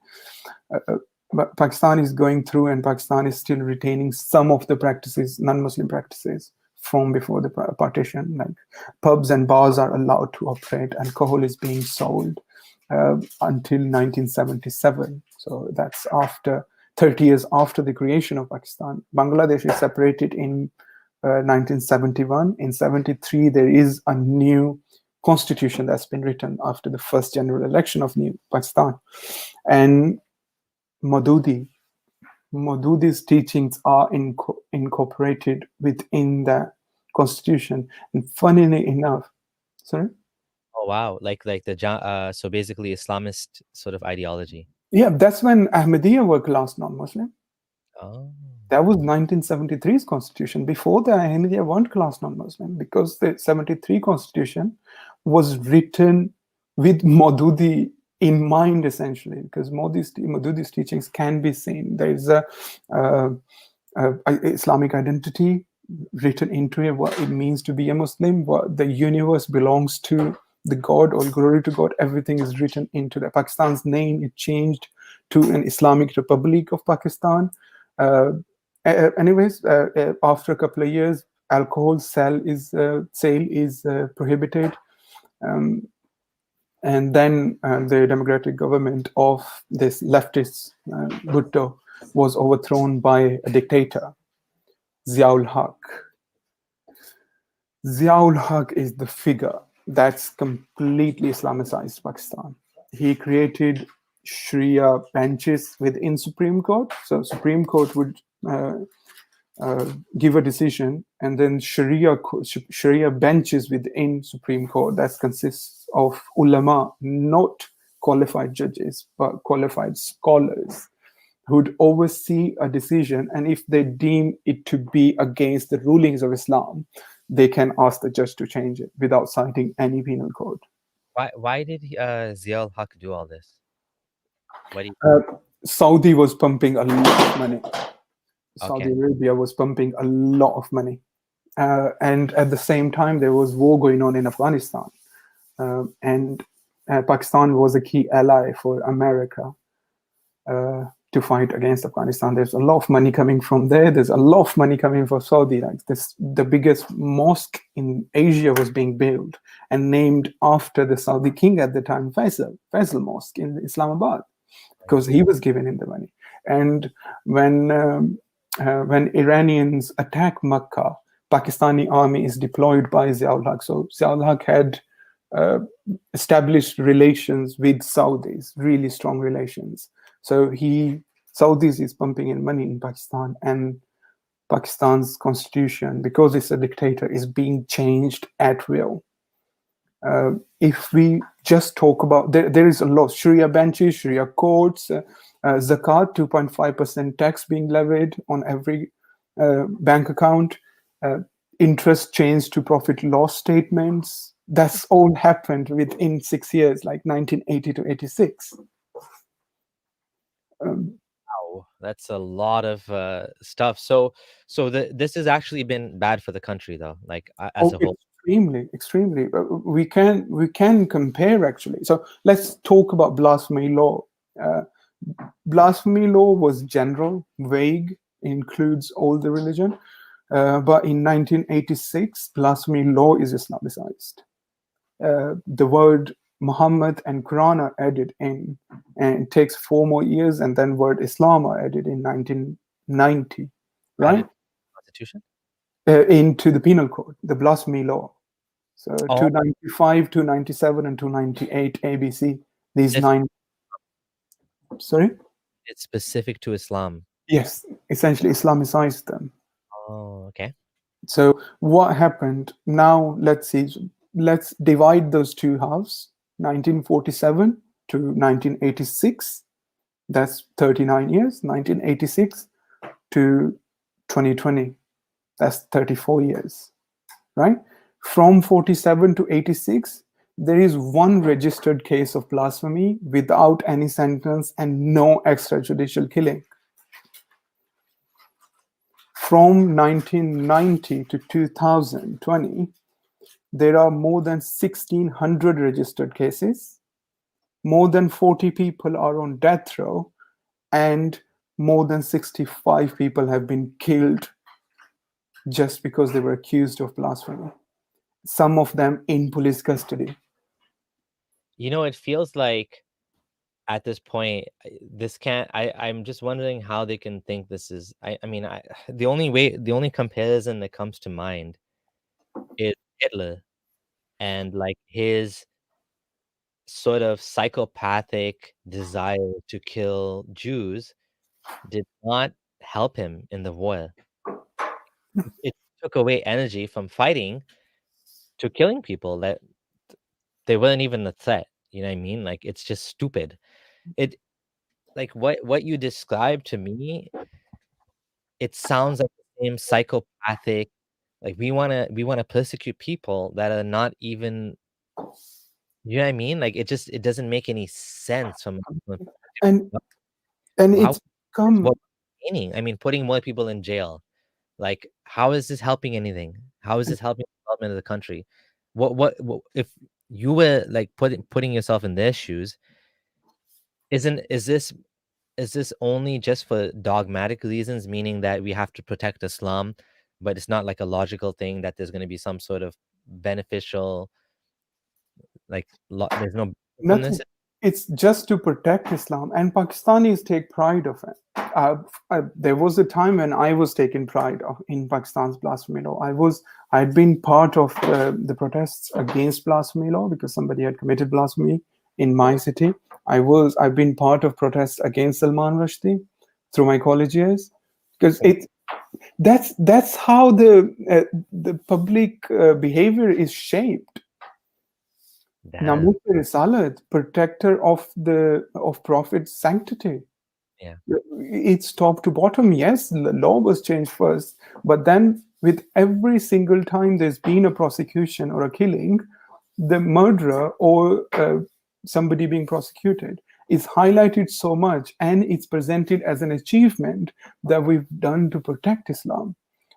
But Pakistan is going through, and Pakistan is still retaining some of the practices, non-Muslim practices, from before the partition. Like pubs and bars are allowed to operate, alcohol is being sold until 1977. So that's after 30 years after the creation of Pakistan. Bangladesh is separated in 1971. In 73, there is a new constitution that's been written after the first general election of new Pakistan. And Maududi's teachings are incorporated within the constitution. And funnily enough, sorry? Oh wow, like so basically Islamist sort of ideology. Yeah, that's when Ahmadiyya were classed non-Muslim. Oh, That was 1973's constitution. Before that, Ahmadiyya weren't classed non-Muslim because the 73 constitution was written with Maududi in mind, essentially, because Maududi's teachings can be seen. There is uh, Islamic identity written into it, what it means to be a Muslim, what the universe belongs to the God, or glory to God. Everything is written into that. Pakistan's name, it changed to an Islamic Republic of Pakistan. Uh, Anyways, after a couple of years, alcohol sale is prohibited. Um, and then the democratic government of this leftist Bhutto was overthrown by a dictator, Ziaul Haq. Ziaul Haq is the figure that's completely Islamicized Pakistan. He created Sharia benches within Supreme Court. So Supreme Court would give a decision, and then Sharia benches within Supreme Court that consists of ulama, not qualified judges, but qualified scholars who'd oversee a decision, and if they deem it to be against the rulings of Islam, they can ask the judge to change it without citing any penal code. why did Ziaul Haq do all this? What do you? Saudi was pumping a lot of money. Okay. Saudi Arabia was pumping a lot of money. And at the same time, there was war going on in Afghanistan. And Pakistan was a key ally for America to fight against Afghanistan. There's a lot of money coming from there. There's a lot of money coming from Saudi. Like this, the biggest mosque in Asia was being built and named after the Saudi king at the time, Faisal Mosque in Islamabad, because he was giving him the money. And when Iranians attack Makkah, Pakistani army is deployed by Ziaul Haq. So Ziaul Haq had established relations with Saudis, really strong relations. So Saudis is pumping in money in Pakistan, and Pakistan's constitution, because it's a dictator, is being changed at will. If we just talk about, there is a lot, Sharia benches, Sharia courts, zakat, 2.5% tax being levied on every bank account, interest changed to profit loss statements. That's all happened within 6 years, like 1980 to 86. Wow, that's a lot of stuff. So this has actually been bad for the country, though, like as Oh, a whole. extremely. We can compare, actually. So let's talk about blasphemy law. Blasphemy law was general, vague, includes all the religion. But in 1986, blasphemy law is Islamicized. The word Muhammad and Quran are added in, and it takes 4 more years, and then word Islam are added in 1990, right? Added Constitution. Into the penal code, the blasphemy law. So Oh, 295, 297, and 298 ABC. These if 9. Sorry? it's specific to Islam. Yes, essentially Islamicized them. Oh, okay. So what happened now? Let's see. Let's divide those two halves. 1947 to 1986. That's 39 years. 1986 to 2020. That's 34 years. Right? From 47 to 86, there is one registered case of blasphemy without any sentence and no extrajudicial killing. From 1990 to 2020, there are more than 1,600 registered cases. More than 40 people are on death row, and more than 65 people have been killed just because they were accused of blasphemy. Some of them in police custody. You know, it feels like at this point, this can't. I'm just wondering how they can think this is. I mean, the only comparison that comes to mind is Hitler and like his sort of psychopathic desire to kill Jews did not help him in the war. It took away energy from fighting to killing people. they weren't even a threat. You know what I mean? Like it's just stupid. It like what you described to me, it sounds like the same psychopathic. Like we wanna persecute people that are not even. You know what I mean? Like it doesn't make any sense from and and how it's come. what meaning. I mean, putting more people in jail. Like, how is this helping anything? How is this helping the development of the country? What if you were like putting yourself in their shoes? Isn't is this only just for dogmatic reasons, meaning that we have to protect Islam, but it's not like a logical thing that there's going to be some sort of beneficial, like there's no from Nothing. this. It's just to protect Islam, and Pakistanis take pride of it. There was a time when I was taking pride in Pakistan's blasphemy law. I'd been part of the protests against blasphemy law because somebody had committed blasphemy in my city. I've been part of protests against Salman Rushdie through my college years because that's how the public behavior is shaped. Damn. Namut Risalat, protector of Prophet's sanctity. Yeah. It's top to bottom. Yes, the law was changed first, but then with every single time there's been a prosecution or a killing, the murderer or somebody being prosecuted is highlighted so much, and it's presented as an achievement that we've done to protect Islam.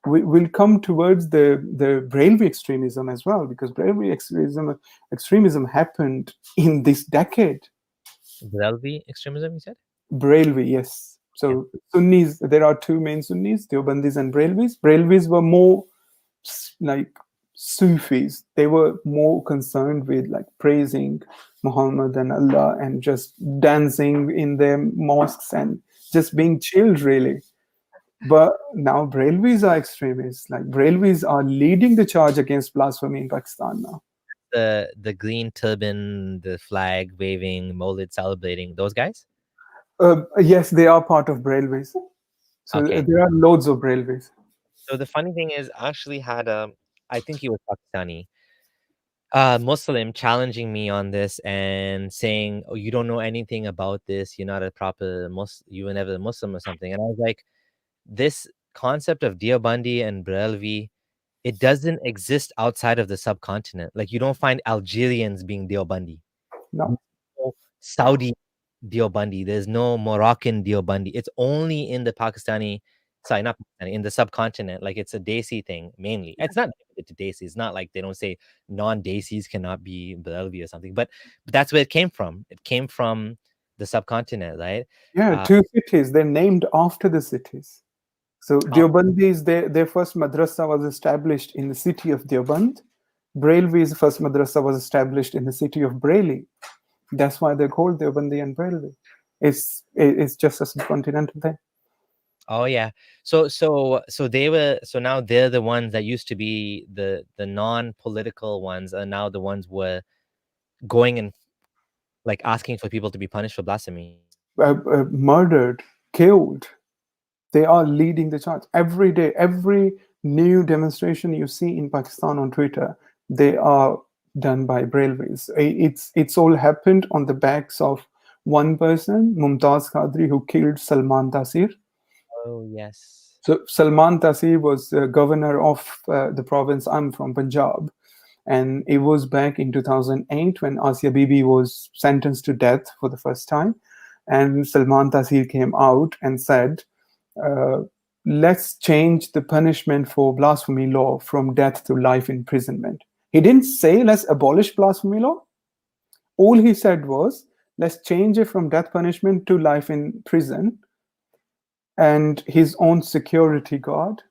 We'll come towards the Brailwi extremism as well, because Brailwi extremism happened in this decade. Brelvi extremism, you said? Brailwi, yes. Yeah. So Sunnis, there are two main Sunnis, Deobandis and Brailwis. Brailwis were more like Sufis. They were more concerned with like praising Muhammad and Allah and just dancing in their mosques and just being chilled, really. But now Brailwis are extremists. Like Brailwis are leading the charge against blasphemy in Pakistan now. The green turban, the flag waving, Molid celebrating, those guys? Yes, they are part of Brailwis. So Okay. there are loads of Brailwis. So the funny thing is, I actually had a, I think he was Pakistani, Muslim challenging me on this and saying, "Oh, you don't know anything about this. You're not a proper you were never a Muslim or something." And I was like, "This concept of Deobandi and Brelvi, it doesn't exist outside of the subcontinent. Like you don't find Algerians being Deobandi, No. no Saudi Deobandi. There's no Moroccan Deobandi. It's only in the Pakistani, sorry, not Pakistani, in the subcontinent. Like it's a Desi thing mainly. It's not limited to Desi. It's not like they don't say non-Desis cannot be Brelvi or something. But that's where it came from. It came from the subcontinent, right? Yeah, Uh, two cities. They're named after the cities. So oh, Deobandis, their first madrasa was established in the city of Deoband. Brailwi's first madrasa was established in the city of Braili. That's why they're called Deobandi and Brailwi. It's just a subcontinental thing. oh yeah. So they were so now they're the ones that used to be the non-political ones, and now the ones were going and like asking for people to be punished for blasphemy. Murdered, killed. They are leading the charge every day. Every new demonstration you see in Pakistan on Twitter, they are done by Brailways. It's all happened on the backs of one person, Mumtaz Qadri, who killed Salman Tasir. Oh yes. So Salman Tasir was governor of the province I'm from, Punjab. And it was back in 2008 when Asia Bibi was sentenced to death for the first time. And Salman Tasir came out and said, uh, let's change the punishment for blasphemy law from death to life imprisonment. He didn't say let's abolish blasphemy law. All he said was let's change it from death punishment to life in prison. And his own security guard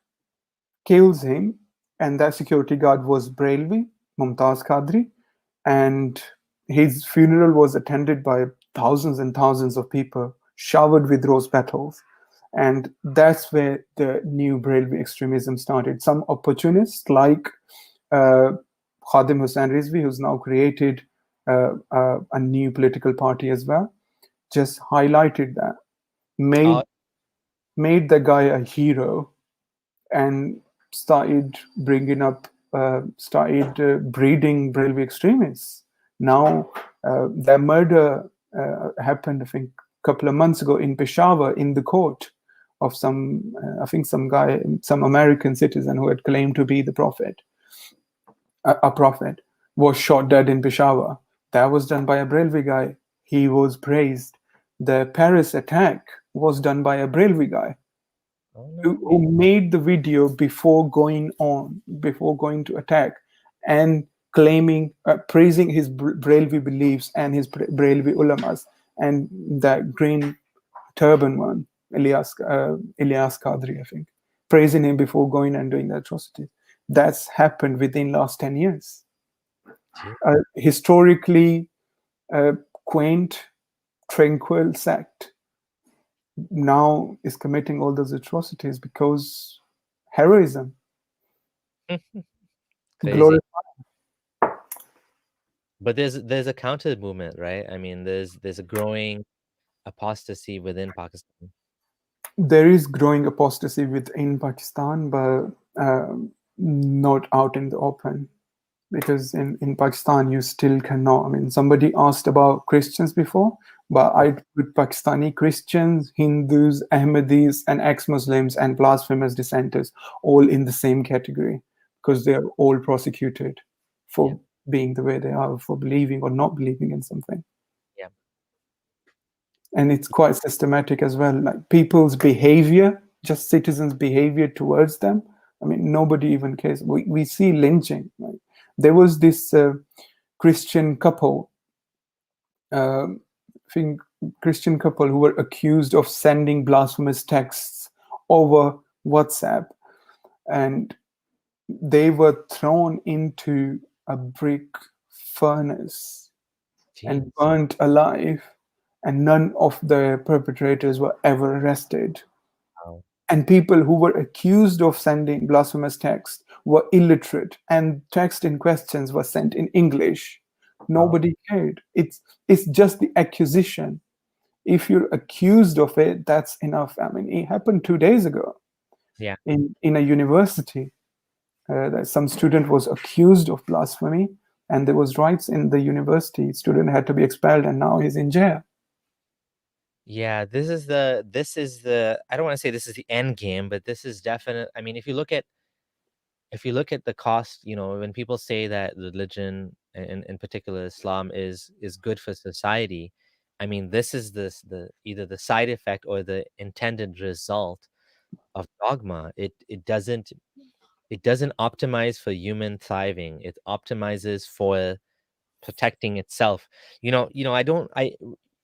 kills him, and that security guard was Brailwi, Mumtaz Qadri, and his funeral was attended by thousands and thousands of people, showered with rose petals. And that's where the new Brailwi extremism started. Some opportunists like uh, Khadim Hussain Rizvi, who's now created a new political party as well, just highlighted that, Oh, made the guy a hero, and started bringing up, started breeding Brailwi extremists. Now, the murder happened, I think, a couple of months ago in Peshawar in the court of some, I think, some guy, some American citizen who had claimed to be the prophet, a prophet, was shot dead in Peshawar. That was done by a Brelvi guy. He was praised. The Paris attack was done by a Brelvi guy Oh, no who way. made the video before going to attack, and claiming, praising his Brelvi beliefs and his Brelvi ulamas, and that green turban one, Ilyas Qadri, I think, praising him before going and doing the atrocities. That's happened within last 10 years. Gee. Historically quaint, tranquil sect now is committing all those atrocities because heroism. Crazy. Glory. But there's a counter movement, right? I mean, there's a growing apostasy within Pakistan. There is growing apostasy within Pakistan, but not out in the open. Because in Pakistan, you still cannot. I mean, somebody asked about Christians before, but I put Pakistani Christians, Hindus, Ahmadis, and ex-Muslims and blasphemous dissenters all in the same category because they are all prosecuted Yeah, for being the way they are, for believing or not believing in something. yeah, And it's quite systematic as well. Like people's behavior, just citizens' behavior towards them. I mean, nobody even cares. We see lynching. Right? There was this Christian couple, I think Christian couple who were accused of sending blasphemous texts over WhatsApp, and they were thrown into a brick furnace jeez. and burnt alive, and none of the perpetrators were ever arrested. Wow. And people who were accused of sending blasphemous text were illiterate, and text in questions was sent in English. Oh, Nobody cared. It's just the accusation. If you're accused of it, that's enough. I mean, it happened 2 days ago yeah. in a university. That some student was accused of blasphemy, and there was riots in the university. Student had to be expelled, and now he's in jail. Yeah, this is the I don't want to say this is the end game, but this is definite. I mean, if you look at the cost, when people say that religion, in particular Islam, is good for society, I mean, this is the either the side effect or the intended result of dogma. It doesn't optimize for human thriving. It optimizes for protecting itself. I don't I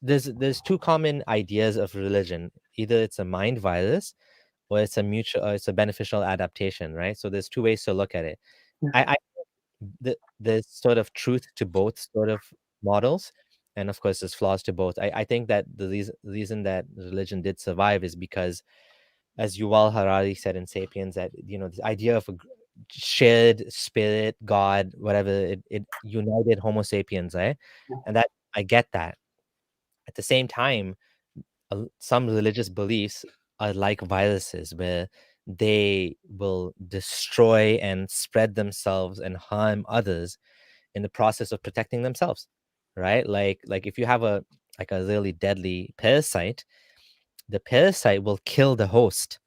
there's two common ideas of religion. Either it's a mind virus or it's a beneficial adaptation, right? So there's two ways to look at it. Yeah. I there's sort of truth to both sort of models, and of course there's flaws to both. I think that the reason that religion did survive is because, as Yuval Harari said in *Sapiens*, that this idea of a shared spirit, God, whatever, it united Homo sapiens, right? And that I get that. At the same time, some religious beliefs are like viruses, where they will destroy and spread themselves and harm others in the process of protecting themselves, right? Like if you have a really deadly parasite, the parasite will kill the host,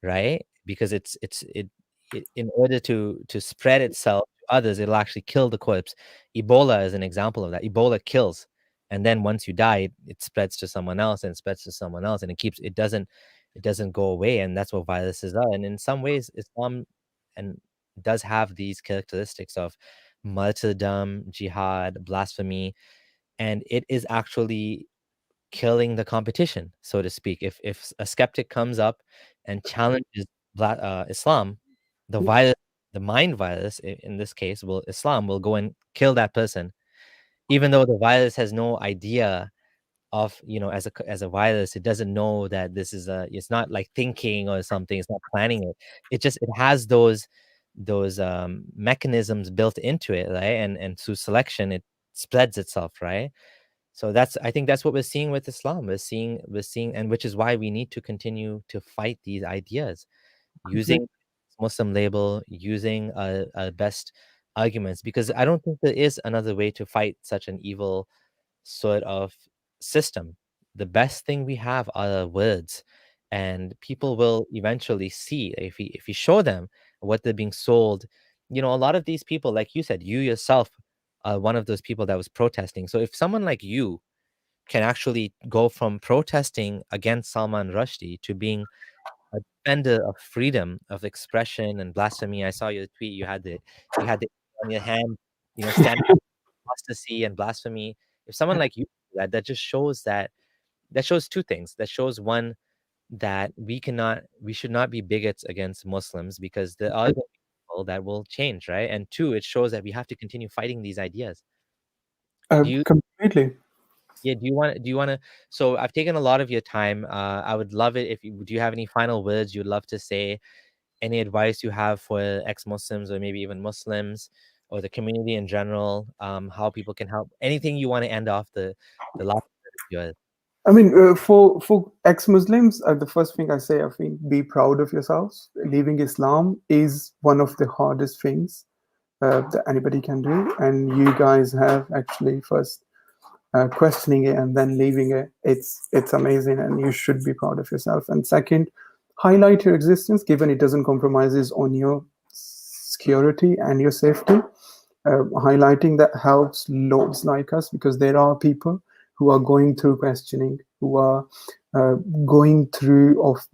right? Because in order to spread itself to others, it'll actually kill the corpse. Ebola is an example of that. Ebola kills, and then once you die, it spreads to someone else and spreads to someone else, and it doesn't go away. And that's what viruses are. And in some ways, Islam and does have these characteristics of martyrdom, jihad, blasphemy, and it is actually killing the competition, so to speak. If a skeptic comes up and challenges Islam, the virus, the mind virus, in this case, Islam will go and kill that person, even though the virus has no idea of, as a virus, it doesn't know that it's not like thinking or something. It's not planning it. It has those mechanisms built into it, right? And through selection, it spreads itself, right? So I think that's what we're seeing with Islam. We're seeing, and which is why we need to continue to fight these ideas, using Muslim label, using our best arguments, because I don't think there is another way to fight such an evil sort of system. The best thing we have are words, and people will eventually see if we show them what they're being sold. You know, a lot of these people, like you said, you yourself are one of those people that was protesting. So if someone like you can actually go from protesting against Salman Rushdie to being a defender of freedom of expression and blasphemy. I saw your tweet. You had the on your hand, standing apostasy and blasphemy. If someone like you do that, that just shows that shows two things. That shows one, that we should not be bigots against Muslims, because there are gonna be people that will change, right? And two, it shows that we have to continue fighting these ideas. Do you Completely. Yeah, do you want to so I've taken a lot of your time. I would love it if you do you have any final words you'd love to say, any advice you have for ex-Muslims or maybe even Muslims or the community in general, how people can help, anything you want to end off the last bit of yours. I mean, for ex-Muslims, the first thing I say, I think, be proud of yourselves. Leaving Islam is one of the hardest things that anybody can do, and you guys have actually first questioning it and then leaving it. It's amazing, and you should be proud of yourself. And second, highlight your existence, given it doesn't compromises on your security and your safety. Highlighting that helps loads like us, because there are people who are going through questioning, who are going through of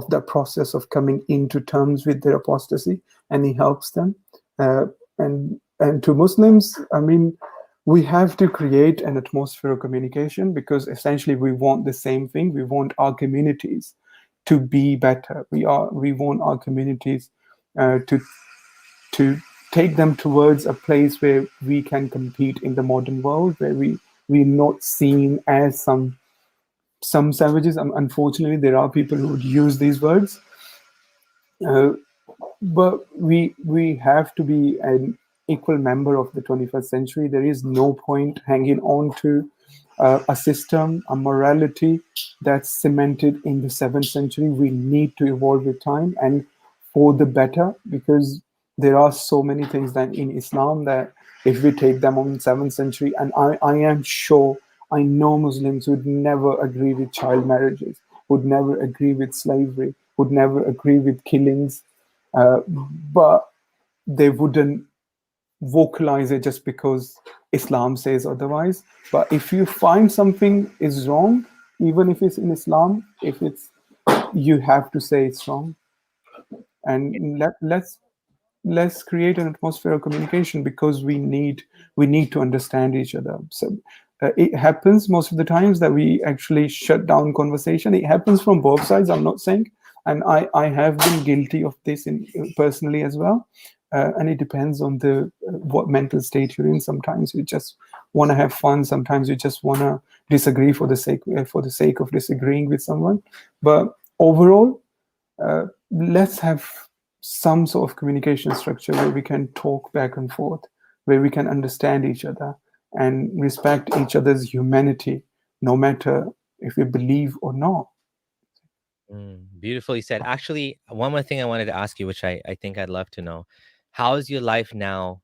the process of coming into terms with their apostasy, and he helps them. Uh, and to Muslims, I mean, we have to create an atmosphere of communication, because essentially we want the same thing. We want our communities to be better. We want our communities to take them towards a place where we can compete in the modern world, where we're not seen as some savages. Unfortunately, there are people who would use these words, uh, but we have to be an equal member of the 21st century. There is no point hanging on to a system, a morality that's cemented in the 7th century. We need to evolve with time and for the better, because there are so many things that in Islam that if we take them on 7th century, and I am sure, I know Muslims would never agree with child marriages, would never agree with slavery, would never agree with killings, but they wouldn't vocalize it just because Islam says otherwise. But if you find something is wrong, even if it's in Islam, if it's, you have to say it's wrong, and let's create an atmosphere of communication, because we need to understand each other. So it happens most of the times that we actually shut down conversation. It happens from both sides, I'm not saying, and I have been guilty of this personally as well. And it depends on the what mental state you're in. Sometimes you just want to have fun, sometimes you just want to disagree for the sake of disagreeing with someone. But overall, let's have some sort of communication structure where we can talk back and forth, where we can understand each other and respect each other's humanity, no matter if we believe or not. Beautifully said. Actually, one more thing I wanted to ask you, which I think I'd love to know. How is your life now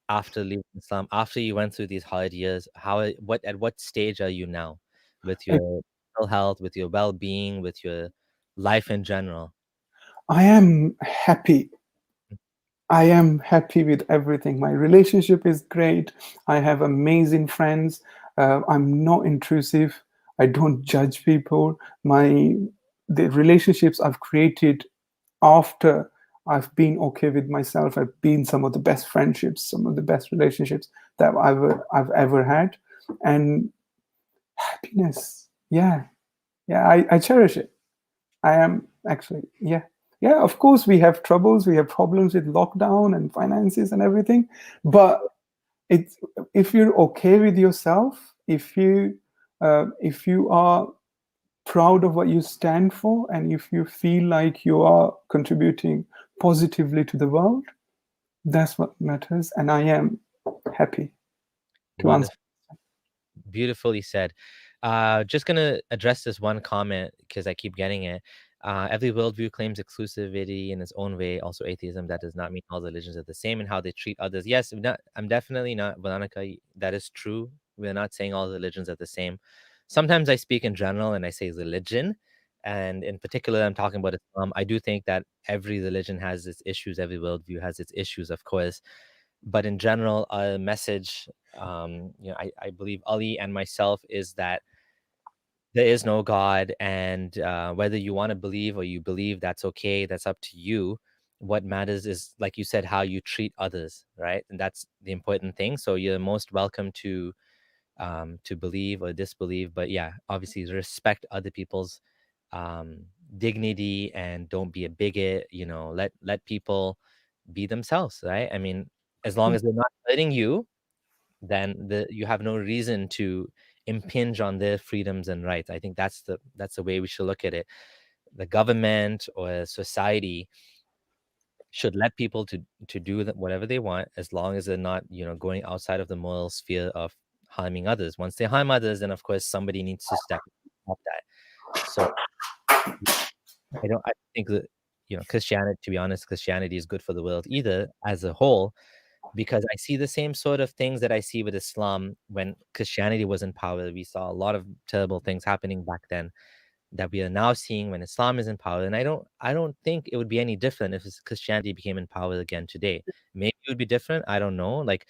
after leaving Islam, after you went through these hard years? At what stage are you now with your mental health, with your well-being, with your life in general? I am happy. I am happy with everything. My relationship is great. I have amazing friends. I'm not intrusive. I don't judge people. The relationships I've created after I've been okay with myself have been some of the best friendships, some of the best relationships that I've ever had. And happiness, yeah, yeah, I cherish it. I am actually, yeah. Yeah, of course, we have troubles, we have problems with lockdown and finances and everything. But it's, if you're okay with yourself, if you are proud of what you stand for, and if you feel like you are contributing positively to the world, that's what matters. And I am happy to answer. Wonderful. Beautifully said. Just gonna address this one comment because I keep getting it. Every worldview claims exclusivity in its own way. Also, atheism. That does not mean all religions are the same in how they treat others. Yes, I'm definitely not, Veronica. That is true. We're not saying all religions are the same. Sometimes I speak in general and I say religion, and in particular, I'm talking about Islam. I do think that every religion has its issues. Every worldview has its issues, of course. But in general, a message, I believe Ali and myself is that there is no God, and whether you want to believe or you believe, that's okay. That's up to you. What matters is, like you said, how you treat others, right? And that's the important thing. So you're most welcome to believe or disbelieve, but yeah, obviously respect other people's um, dignity and don't be a bigot. Let people be themselves, right? I mean, as long as they're not hurting you, then you have no reason to impinge on their freedoms and rights. I think that's the way we should look at it. The government or society should let people to do whatever they want, as long as they're not going outside of the moral sphere of harming others. Once they harm others, then of course somebody needs to stop that. So I think that Christianity, to be honest, Christianity is good for the world either as a whole, because I see the same sort of things that I see with Islam. When Christianity was in power, we saw a lot of terrible things happening back then that we are now seeing when Islam is in power. And I don't think it would be any different if Christianity became in power again today. Maybe it would be different. I don't know. But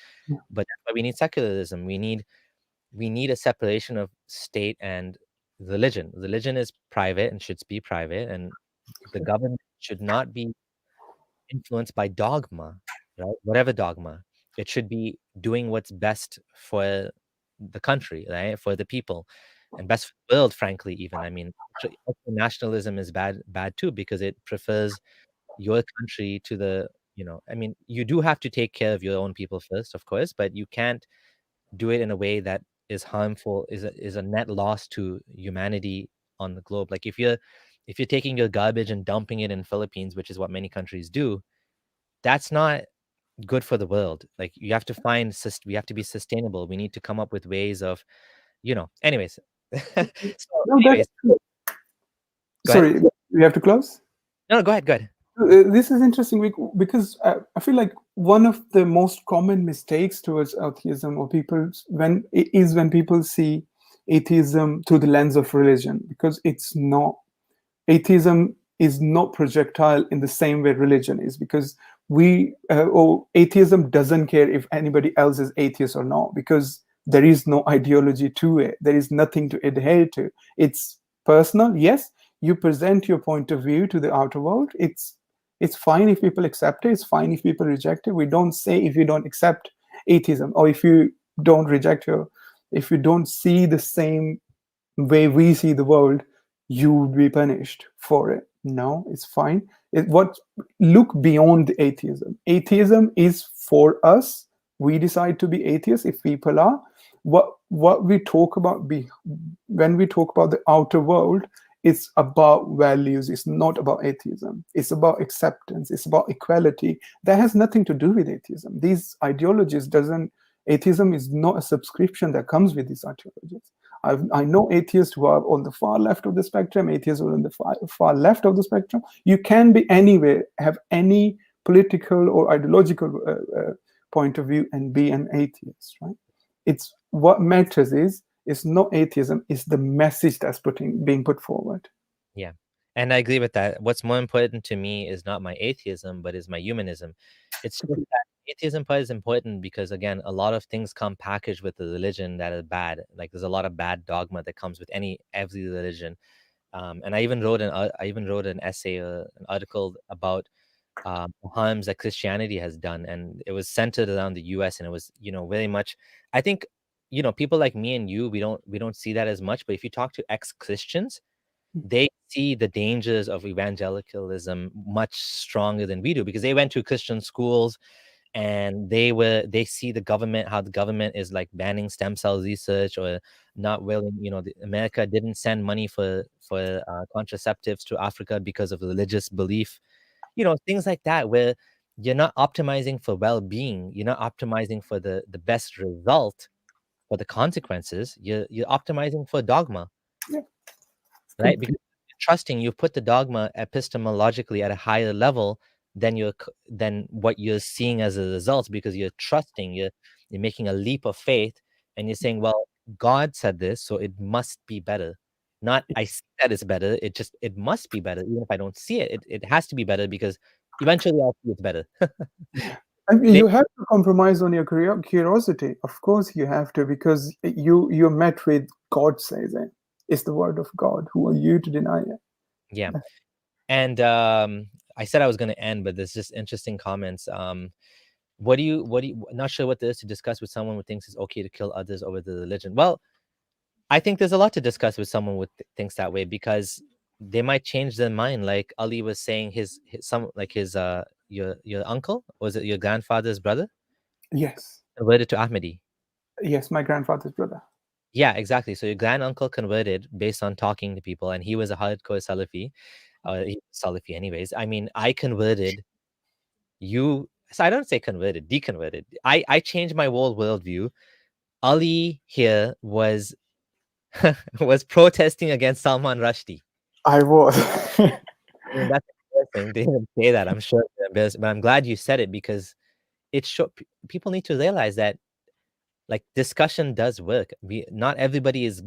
that's why we need secularism. We need a separation of state and religion. Religion is private and should be private, and the government should not be influenced by dogma, right? Whatever dogma. It should be doing what's best for the country, right? For the people, and best for the world, frankly, even. I mean, also nationalism is bad too, because it prefers your country to I mean, you do have to take care of your own people first, of course, but you can't do it in a way that is harmful, is a net loss to humanity on the globe. Like if you're taking your garbage and dumping it in Philippines, which is what many countries do, that's not good for the world. Like you have to we have to be sustainable. We need to come up with ways of, anyways. So No, that's anyways, true. go ahead. Sorry, we have to close. No, go ahead. Go ahead. This is interesting because I feel like one of the most common mistakes towards atheism or people when people see atheism through the lens of religion, because it's not. Atheism is not projectile in the same way religion is, because atheism doesn't care if anybody else is atheist or not, because there is no ideology to it. There is nothing to adhere to. It's personal. Yes, you present your point of view to the outer world. It's fine if people accept it. It's fine if people reject it. We don't say if you don't accept atheism, or if you don't if you don't see the same way we see the world, you would be punished for it. No, it's fine. Look beyond the atheism. Atheism is for us. We decide to be atheists if people are. What we talk about when we talk about the outer world, it's about values. It's not about atheism. It's about acceptance. It's about equality. That has nothing to do with atheism. These ideologies doesn't. Atheism is not a subscription that comes with these ideologies. I know atheists who are on the far left of the spectrum, atheists who are on the far left of the spectrum. You can be anywhere, have any political or ideological point of view, and be an atheist, right? It's what matters is it's not atheism, it's the message that's being put forward. Yeah. And I agree with that. What's more important to me is not my atheism, but is my humanism. It's just that atheism part is important because, again, a lot of things come packaged with the religion that are bad. Like there's a lot of bad dogma that comes with every religion. And I even wrote an essay, an article about the harms that Christianity has done, and it was centered around the U.S. and it was, very much. I think, people like me and you, we don't see that as much. But if you talk to ex-Christians, they see the dangers of evangelicalism much stronger than we do, because they went to Christian schools and they see how the government is like banning stem cell research, or not willing. America didn't send money for contraceptives to Africa because of religious belief. Things like that, where you're not optimizing for well-being, you're not optimizing for the best result, for the consequences. You're optimizing for dogma, Yeah, right? Because trusting, you put the dogma epistemologically at a higher level than than what you're seeing as a result, because you're trusting, you're making a leap of faith, and you're saying, well, God said this, so it must be better. Not I see that it's better, it must be better. Even if I don't see it, it has to be better, because eventually I'll see it's better. And They- you have to compromise on your curiosity. Of course, you have to, because you're met with God says it. It's the word of God. Who are you to deny it? yeah. And I said I was going to end, but there's just interesting comments. Not sure what there is to discuss with someone who thinks it's okay to kill others over the religion. Well, I think there's a lot to discuss with someone who thinks that way, because they might change their mind. Like Ali was saying, your uncle, was it your grandfather's brother, Yes. converted to Ahmadi? Yes, my grandfather's brother. Yeah, exactly. So your granduncle converted based on talking to people, and he was a hardcore Salafi. He was Salafi anyways. I mean, I converted. So I don't say converted, deconverted. I changed my whole worldview. Ali here was was protesting against Salman Rushdie. I was. I mean, that's embarrassing. They didn't say that. I'm sure it's embarrassing, but I'm glad you said it, because people need to realize that, like, discussion does work. Not everybody is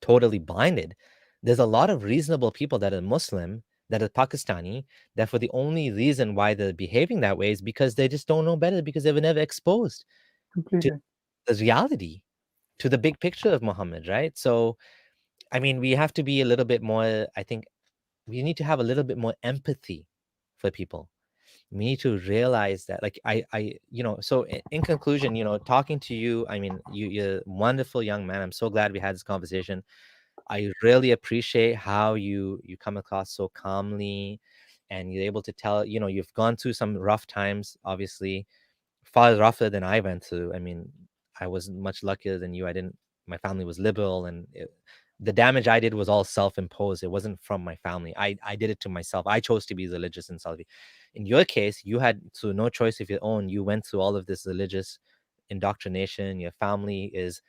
totally blinded. There's a lot of reasonable people that are Muslim, that are Pakistani, that for the only reason why they're behaving that way is because they just don't know better, because they were never exposed to Completely. the reality, to the big picture of Muhammad, right? So, I mean, we have to be a little bit more, I think we need to have a little bit more empathy for people. We need to realize that, like, so in conclusion, talking to you, I mean, you're a wonderful young man. I'm so glad we had this conversation. I really appreciate how you come across so calmly, and you're able to tell, you've gone through some rough times, obviously, far rougher than I went through. I mean, I was much luckier than you. My family was liberal, and the damage I did was all self-imposed. It wasn't from my family. I did it to myself. I chose to be religious in Salafi. In your case, you had so no choice of your own. You went through all of this religious indoctrination. Your family is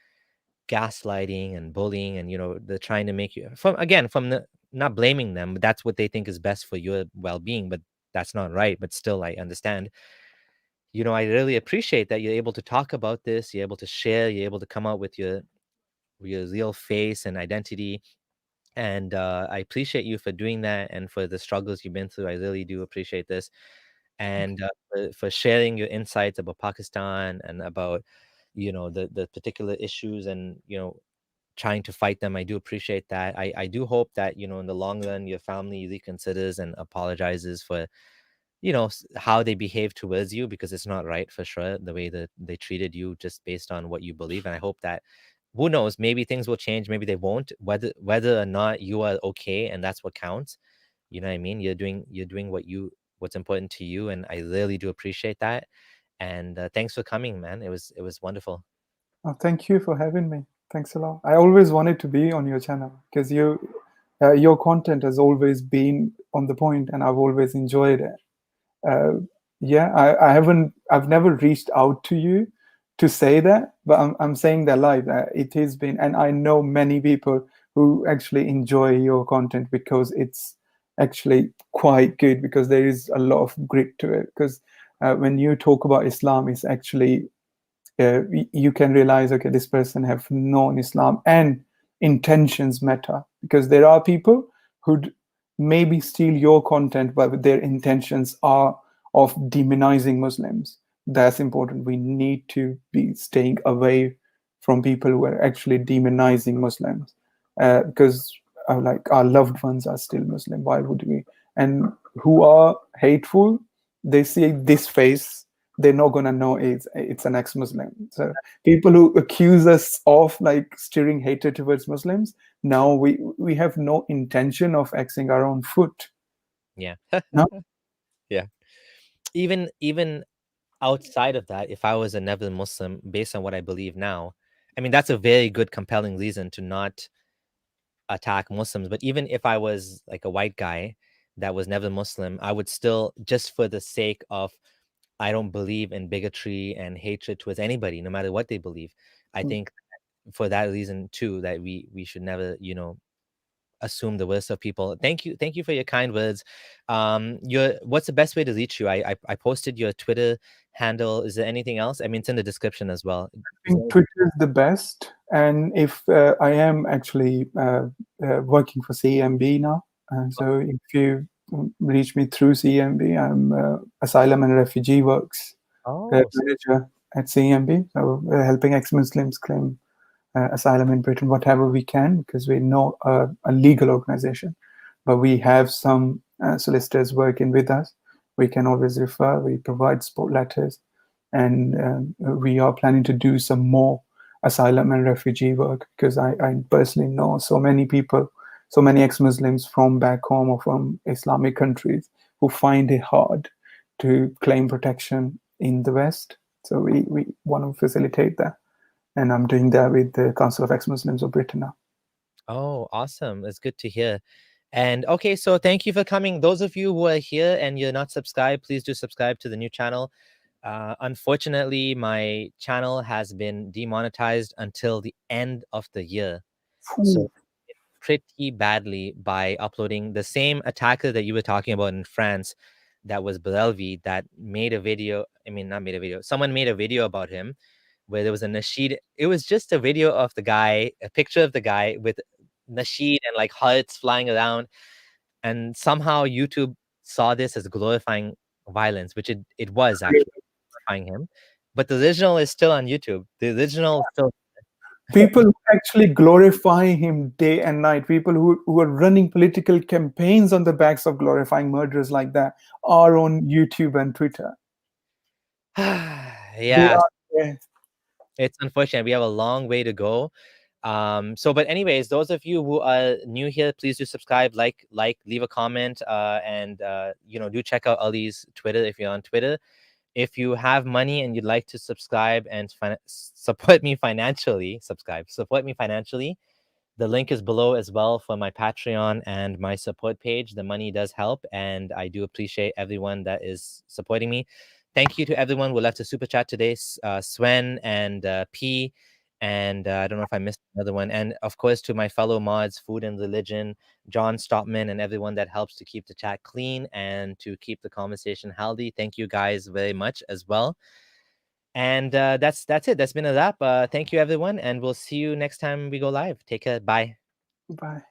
gaslighting and bullying, and they're trying to make you, from the, not blaming them, but that's what they think is best for your well-being, but that's not right. But still, I understand. I really appreciate that you're able to talk about this, you're able to share, you're able to come out with your real face and identity. And I appreciate you for doing that, and for the struggles you've been through. I really do appreciate this. And for sharing your insights about Pakistan, and about the particular issues, and trying to fight them. I do appreciate that. I do hope that in the long run your family reconsiders and apologizes for how they behave towards you, because it's not right, for sure, the way that they treated you just based on what you believe. And I hope that, who knows, maybe things will change, maybe they won't. Whether or not you are okay, and that's what counts. You know what I mean? You're doing what's important to you, and I really do appreciate that. And thanks for coming, man. It was wonderful. Oh, thank you for having me. Thanks a lot. I always wanted to be on your channel because your content has always been on the point, and I've always enjoyed it. Uh, yeah, I've never reached out to you to say that, but I'm saying that live. It has been, and I know many people who actually enjoy your content because it's actually quite good, because there is a lot of grit to it. Because when you talk about Islam, it's actually you can realize, okay, this person have known Islam, and intentions matter, because there are people who maybe steal your content, but their intentions are of demonizing Muslims. That's important. We need to be staying away from people who are actually demonizing Muslims, because like our loved ones are still Muslim. Why would we? And who are hateful, they see this face, they're not gonna know it's an ex-Muslim. So people who accuse us of like stirring hatred towards Muslims, now we have no intention of axing our own foot. Yeah. No, Yeah. Even outside of that, if I was a never Muslim, based on what I believe now, I mean, that's a very good, compelling reason to not attack Muslims. But even if I was like a white guy that was never Muslim, I would still, just for the sake of, I don't believe in bigotry and hatred towards anybody, no matter what they believe. I think for that reason too, that we should never, assume the worst of people. Thank you for your kind words. What's the best way to reach you? I posted your Twitter handle. Is there anything else? I mean, it's in the description as well. I Is think there Twitter is the best. And if I am actually working for CMB now, so if you reach me through CMB, I'm Asylum and Refugee Works oh, manager at CMB. So we're helping ex-Muslims claim asylum in Britain, whatever we can, because we're not a legal organization, but we have some solicitors working with us. We can always refer. We provide support letters, and we are planning to do some more asylum and refugee work, because I personally know so many people, so many ex-Muslims from back home or from Islamic countries who find it hard to claim protection in the West. So we want to facilitate that. And I'm doing that with the Council of Ex-Muslims of Britain now. oh, awesome. It's good to hear. And okay, so thank you for coming. Those of you who are here and you're not subscribed, please do subscribe to the new channel. Unfortunately, my channel has been demonetized until the end of the year. So pretty badly by uploading the same attacker that you were talking about in France, that was Belvi, that made a video. I mean, not made a video. Someone made a video about him where there was a nasheed. It was just a video of the guy, a picture of the guy with nasheed and like hearts flying around. And somehow YouTube saw this as glorifying violence, which it was actually glorifying him. But the original is still on YouTube. The original still. People who actually glorify him day and night, people who are running political campaigns on the backs of glorifying murderers like that, are on YouTube and Twitter. They Yeah, are there. it's unfortunate. We have a long way to go. But anyways, those of you who are new here, please do subscribe, leave a comment, and do check out Ali's Twitter if you're on Twitter. If you have money and you'd like to subscribe and support me financially, support me financially. The link is below as well for my Patreon and my support page. The money does help, and I do appreciate everyone that is supporting me. Thank you to everyone who left a super chat today, Swen and P, and I don't know if I missed another one. And of course, to my fellow mods, Food and Religion, John Stopman, and everyone that helps to keep the chat clean and to keep the conversation healthy. Thank you guys very much as well. And that's it. That's been a wrap. Thank you, everyone, and we'll see you next time we go live. Take care. Bye. Bye.